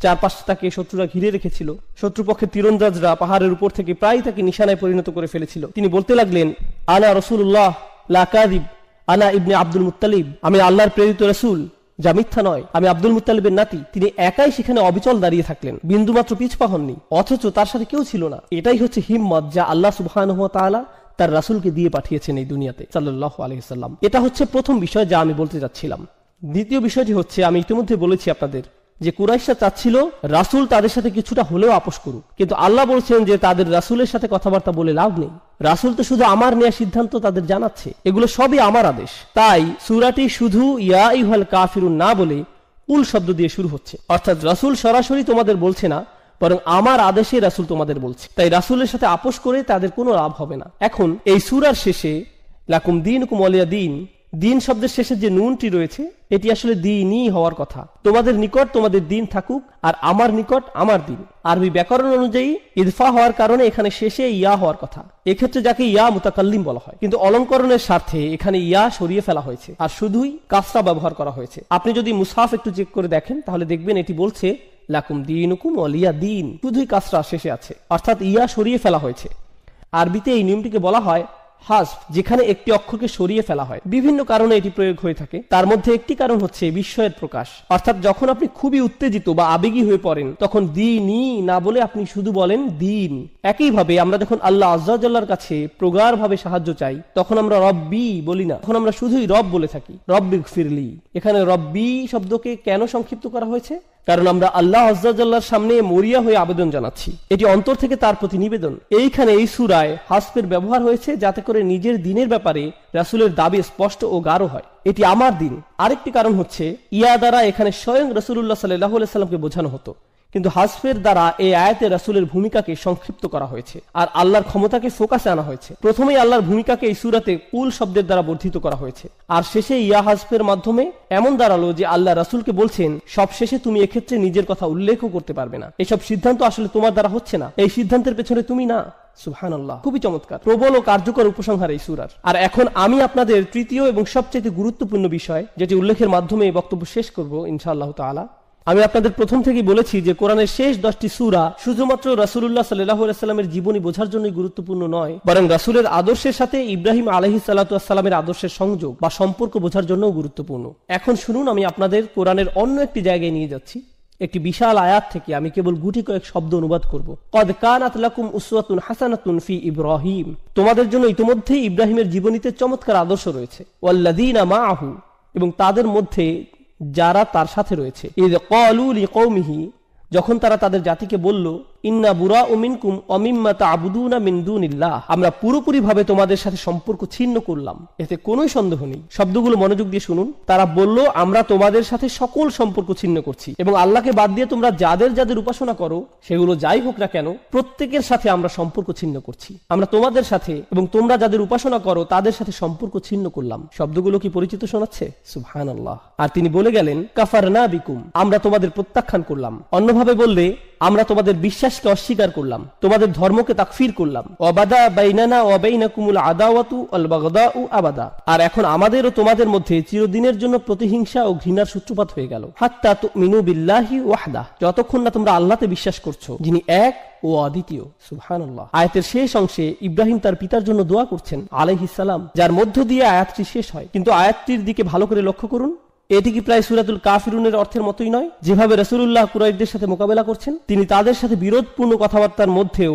চারপাশে তাকে শত্রুরা ঘিরে রেখেছিল, শত্রুপক্ষের তীরন্দাজরা পাহাড়ের উপর থেকে প্রায় তাকে নিশানায় পরিণত করে ফেলেছিল। তিনি বলতে লাগলেন, আনা রাসূলুল্লাহ লা কাযিব, আনা ইবনে আব্দুল মুত্তালিব, আমি আল্লাহর প্রেরিত রাসূল, যা মিথ্যা নয়, আমি আব্দুল মুত্তালিবের নাতি। তিনি একাই সেখানে অবিচল দাঁড়িয়ে থাকলেন, বিন্দুমাত্র পিছপা হননি, অথচ তার সাথে কেউ ছিল না। এটাই হচ্ছে হিম্মত যা আল্লাহ সুবহানাহু ওয়া তাআলা তার রাসূলকে দিয়ে পাঠিয়েছেন এই দুনিয়াতে সাল্লাল্লাহু আলাইহি সাল্লাম। এটা হচ্ছে প্রথম বিষয় যা আমি বলতে যাচ্ছিলাম। দ্বিতীয় বিষয়টি হচ্ছে, আমি ইতিমধ্যে বলেছি আপনাদের যে কুরাইশরা চাচ্ছিল রাসূল তাদের সাথে কিছুটা হলেও আপোষ করুক, কিন্তু আল্লাহ বলছেন যে তাদের রাসূলের সাথে কথাবার্তা বলে লাভ নেই। রাসূল তো শুধু আমার নেওয়া সিদ্ধান্ত তাদের জানাচ্ছে, এগুলো সবই আমার আদেশ। তাই সূরাটি শুধু ইয়া আইয়ুহাল কাফিরুন না বলে কুল শব্দ দিয়ে শুরু হচ্ছে, অর্থাৎ রাসূল সরাসরি তোমাদের বলছে না, বরং আমার আদেশে রাসূল তোমাদের বলছে। তাই রাসূলের সাথে আপোষ করে তাদের কোনো লাভ হবে না। এখন এই সূরার শেষে লাকুম দীনুকুম ওয়ালিয়া দীন, দিন শব্দের শেষে যে নুনটি রয়েছে, এটি আসলে দ্বীনই হওয়ার কথা। তোমাদের নিকট তোমাদের দিন থাকুক, আর আমার নিকট আমার দিন। আরবি ব্যাকরণ অনুযায়ী ইদফা হওয়ার কারণে এখানে শেষে ইয়া হওয়ার কথা। এক্ষেত্রে যাকে ইয়া মুতাকাল্লিম বলা হয়, কিন্তু অলঙ্করণের স্বার্থে এখানে ইয়া সরিয়ে ফেলা হয়েছে আর শুধুই কাসরা ব্যবহার করা হয়েছে। আপনি যদি মুসহাফ একটু চেক করে দেখেন, তাহলে দেখবেন এটি বলছে লাকুম দীনুকুম ওয়ালিয়া দীন, শুধুই কাসরা শেষে আছে, অর্থাৎ ইয়া সরিয়ে ফেলা হয়েছে। আরবিতে এই নিয়মটিকে বলা হয় হাসফ, যেখানে একটি অক্ষরকে সরিয়ে ফেলা হয়। বিভিন্ন কারণে এটি প্রয়োগ হয়ে থাকে, তার মধ্যে একটি কারণ হচ্ছে বিস্ময়ের প্রকাশ, অর্থাৎ যখন আপনি খুবই উত্তেজিত বা আবেগী হয়ে পড়েন, তখন দীনই না বলে আপনি শুধু বলেন দিন। একইভাবে আমরা যখন আল্লাহ আযজা ওয়া জাল্লার কাছে প্রগাঢ় ভাবে সাহায্য চাই, তখন আমরা রব্বি বলি না, তখন আমরা শুধুই রব বলে থাকি, রব্বিগফিরলি। এখানে রব্বি শব্দকে কেন সংক্ষিপ্ত করা হয়েছে? কারণ আমরা আল্লাহ আযজা ওয়া জাল্লার সামনে মরিয়া হয়ে আবেদন জানাচ্ছি, এটি অন্তর থেকে তার প্রতি নিবেদন। এইখানে এই সূরায় হাসফের ব্যবহার হয়েছে যাতে করে নিজের দিনের ব্যাপারে রাসূলের দাবি স্পষ্ট ও গাঢ় হয়, এটি আমার দিন। আরেকটি কারণ হচ্ছে ইয়া দ্বারা এখানে স্বয়ং রাসূলুল্লাহ সাল্লাল্লাহু আলাইহি সাল্লামকে বোঝানো হতো, কিন্তু হাসফের দ্বারা এই আয়াতে রাসূলের ভূমিকাকে সংক্ষিপ্ত করা হয়েছে আর আল্লাহর ক্ষমতাকে ফোকাসে আনা হয়েছে। প্রথমেই আল্লাহর ভূমিকাকে এই সূরাতে কুল শব্দের দ্বারা বর্ধিত করা হয়েছে, আর শেষে ইয়া হাসফের মাধ্যমে এমন দাঁড়ালো যে আল্লাহ রাসূলকে বলছেন সব শেষে তুমি এক্ষেত্রে নিজের কথা উল্লেখও করতে পারবে না, এসব সিদ্ধান্ত আসলে তোমার দ্বারা হচ্ছে না, এই সিদ্ধান্তের পেছনে তুমি না। সুবহানাল্লাহ, খুবই চমৎকার, প্রবল ও কার্যকর উপসংহার এই সূরার। আর এখন আমি আপনাদের তৃতীয় এবং সবচেয়ে গুরুত্বপূর্ণ বিষয়, যেটি উল্লেখের মাধ্যমে এই বক্তব্য শেষ করব ইনশাআল্লাহ তাআলা। আমি আপনাদের প্রথম থেকেই বলেছি যে কোরআনের শেষ 10টি সূরা শুধুমাত্র রাসূলুল্লাহ সাল্লাল্লাহু আলাইহি সাল্লামের জীবনী বোঝার জন্যই গুরুত্বপূর্ণ নয়, বরং রাসূলের আদর্শের সাথে ইব্রাহিম আলাইহিস সালাতু ওয়াস সালামের আদর্শের সংযোগ বা সম্পর্ক বোঝার জন্যও গুরুত্বপূর্ণ। এখন শুনুন, আমি আপনাদের কোরআনের অন্য একটি জায়গায় নিয়ে যাচ্ছি। একটি বিশাল আয়াত থেকে আমি কেবল গুটি কয়েক শব্দ অনুবাদ করব। কদ কানাত লাকুম উসওয়াতুন হাসানাতুন ফি ইব্রাহিম, তোমাদের জন্য ইতিমধ্যেই ইব্রাহিমের জীবনীতে চমৎকার আদর্শ রয়েছে। ওয়াল্লাযীনা মাআহু, এবং তাদের মধ্যে যারা তার সাথে রয়েছে। ইয ক্বালু লিকওমিহি, যখন তারা তাদের জাতিকে বলল, ইন্না বুরাউ মিনকুম ওয়া মিম্মা তা'বুদুনা মিন দুনিল্লাহ, আমরা পুরোপুরি ভাবে তোমাদের সাথে সম্পর্ক ছিন্ন করলাম। এতে কোনো সন্দেহ নেই। শব্দগুলো মনোযোগ দিয়ে শুনুন। তারা বলল, আমরা তোমাদের সাথে সকল সম্পর্ক ছিন্ন করছি এবং আল্লাহকে বাদ দিয়ে তোমরা যাদের যাদের উপাসনা করো সেগুলো যাই হোক না কেন প্রত্যেকের সাথে আমরা সম্পর্ক ছিন্ন করছি। আমরা তোমাদের সাথে এবং তোমরা যাদের উপাসনা করো তাদের সাথে সম্পর্ক ছিন্ন করলাম। শব্দগুলো কি পরিচিত শোনাচ্ছে? সুবহানাল্লাহ। আর তিনি বলে গেলেন, কাফারনা বিকুম, আমরা তোমাদের প্রত্যাখ্যান করলাম। অন্যভাবে বললে, আমরা তোমাদের বিশ্বাসকে অস্বীকার করলাম, তোমাদের ধর্মকে তাকফির করলাম। ওয়াবাদা বাইনানা ওয়া বাইনাকুমুল আদাওয়াতু ওয়াল বাগদাউ আবাদা, আর এখন আমাদের ও তোমাদের মধ্যে চিরদিনের জন্য প্রতিহিংসা ও ঘৃণার সূত্রপাত হয়ে গেল। হাত্তা তুমিনু বিল্লাহি ওয়াহদা, যতক্ষণ না তোমরা আল্লাহতে বিশ্বাস করছো যিনি এক ও অদ্বিতীয়। সুবহানাল্লাহ। আয়াতের শেষ অংশে ইব্রাহিম তার পিতার জন্য দোয়া করছেন আলাইহিস সালাম, যার মধ্য দিয়ে আয়াতটি শেষ হয়। কিন্তু আয়াতটির দিকে ভালো করে লক্ষ্য করুন। এটি কি প্রায় সূরাতুল কাফিরুনের অর্থের মতোই নয়? যেভাবে রাসূলুল্লাহ কুরাইশদের সাথে মোকাবেলা করছেন, তিনি তাদের সাথে বিরোধপূর্ণ কথাবার্তার মধ্যেও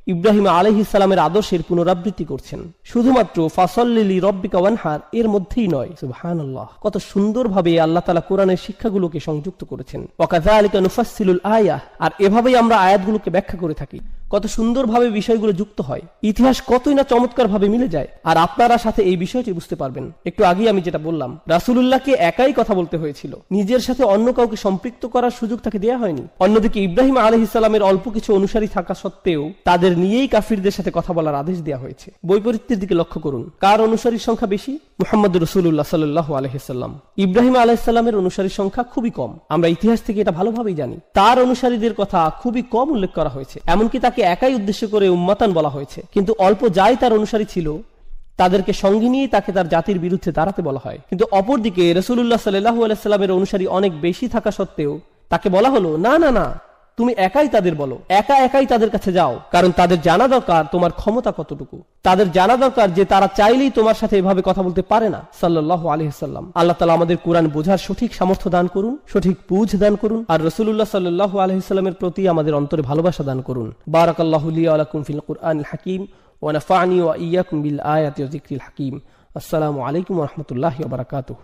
ইব্রাহিম আলাইহিস সালামের আদর্শের পুনরাবৃত্তি করছেন। শুধুমাত্র ফাসাল্লি লিরাব্বিকা ওয়ানহার এর মধ্যেই নয়। সুবহানাল্লাহ। কত সুন্দরভাবে আল্লাহ তাআলা কোরআনের শিক্ষাগুলোকে সংযুক্ত করেছেন। ওয়াকাযালিকা নুফাসসিলুল আয়াহ, আর এভাবেই আমরা আয়াতগুলোকে ব্যাখ্যা করে থাকি। কত সুন্দরভাবে বিষয়গুলো যুক্ত হয়, ইতিহাস কতই না চমৎকার ভাবে মিলে যায়। আর আপনারা সাথে এই বিষয়টি বুঝতে পারবেন। একটু আগে আমি যেটা বললাম, রাসূলুল্লাহকে একাই কথা বলতে হয়েছিল, নিজের সাথে অন্য কাউকে সম্পৃক্ত করার সুযোগ তাকে দেয়া হয়নি। অন্যদিকে ইব্রাহিম আলাইহিস সালামের অল্প কিছু অনুসারী থাকা সত্ত্বেও তাদের নিয়েই কাফিরদের সাথে কথা বলার আদেশ দেওয়া হয়েছে। বৈপরীত্যের দিকে লক্ষ্য করুন, কার অনুসারীর সংখ্যা বেশি? মুহাম্মদ রাসূলুল্লাহ সাল্লাল্লাহু আলাইহি সাল্লাম। ইব্রাহিম আলাইহিস সালামের অনুসারীর সংখ্যা খুবই কম। আমরা ইতিহাস থেকে এটা ভালোভাবেই জানি। তার অনুসারীদের কথা খুবই কম উল্লেখ করা হয়েছে, এমনকি তাকে একাই উদ্দেশ্য করে উম্মাতান বলা হয়েছে। কিন্তু অল্প যাই তার অনুসারী ছিল তাদেরকে সঙ্গে নিয়ে তাকে তার জাতির বিরুদ্ধে দাঁড়াতে বলা হয়। কিন্তু অপরদিকে রাসূলুল্লাহ সাল্লাল্লাহু আলাইহি সাল্লামের অনুসারী অনেক বেশি থাকা সত্ত্বেও তাকে বলা হলো, না না না, তুমি একাই তাদের বলো, একাই তাদের কাছে যাও, কারণ তাদের জানা দরকার তোমার ক্ষমতা কতটুকু। তাদের জানা দরকার যে তারা চাইলেই তোমার সাথে এভাবে কথা বলতে পারে না। সাল্লাল্লাহু আলাইহি সাল্লাম। আল্লাহ তাআলা আমাদের কোরআন বোঝার সঠিক সামর্থ্য দান করুন, সঠিক বুঝ দান করুন, আর রাসূলুল্লাহ সাল্লাল্লাহু আলাইহি সাল্লামের প্রতি আমাদের অন্তরে ভালোবাসা দান করুন। বারাকাল্লাহু লি ওয়া লাকুম ফিল কুরআনিল হাকীম ওয়া নাফা'নি ওয়া ইয়্যাকুম বিল আয়াতি ওয়া যিকরিল হাকীম। আসসালামু আলাইকুম ওয়া রাহমাতুল্লাহি ওয়া বারাকাতুহু।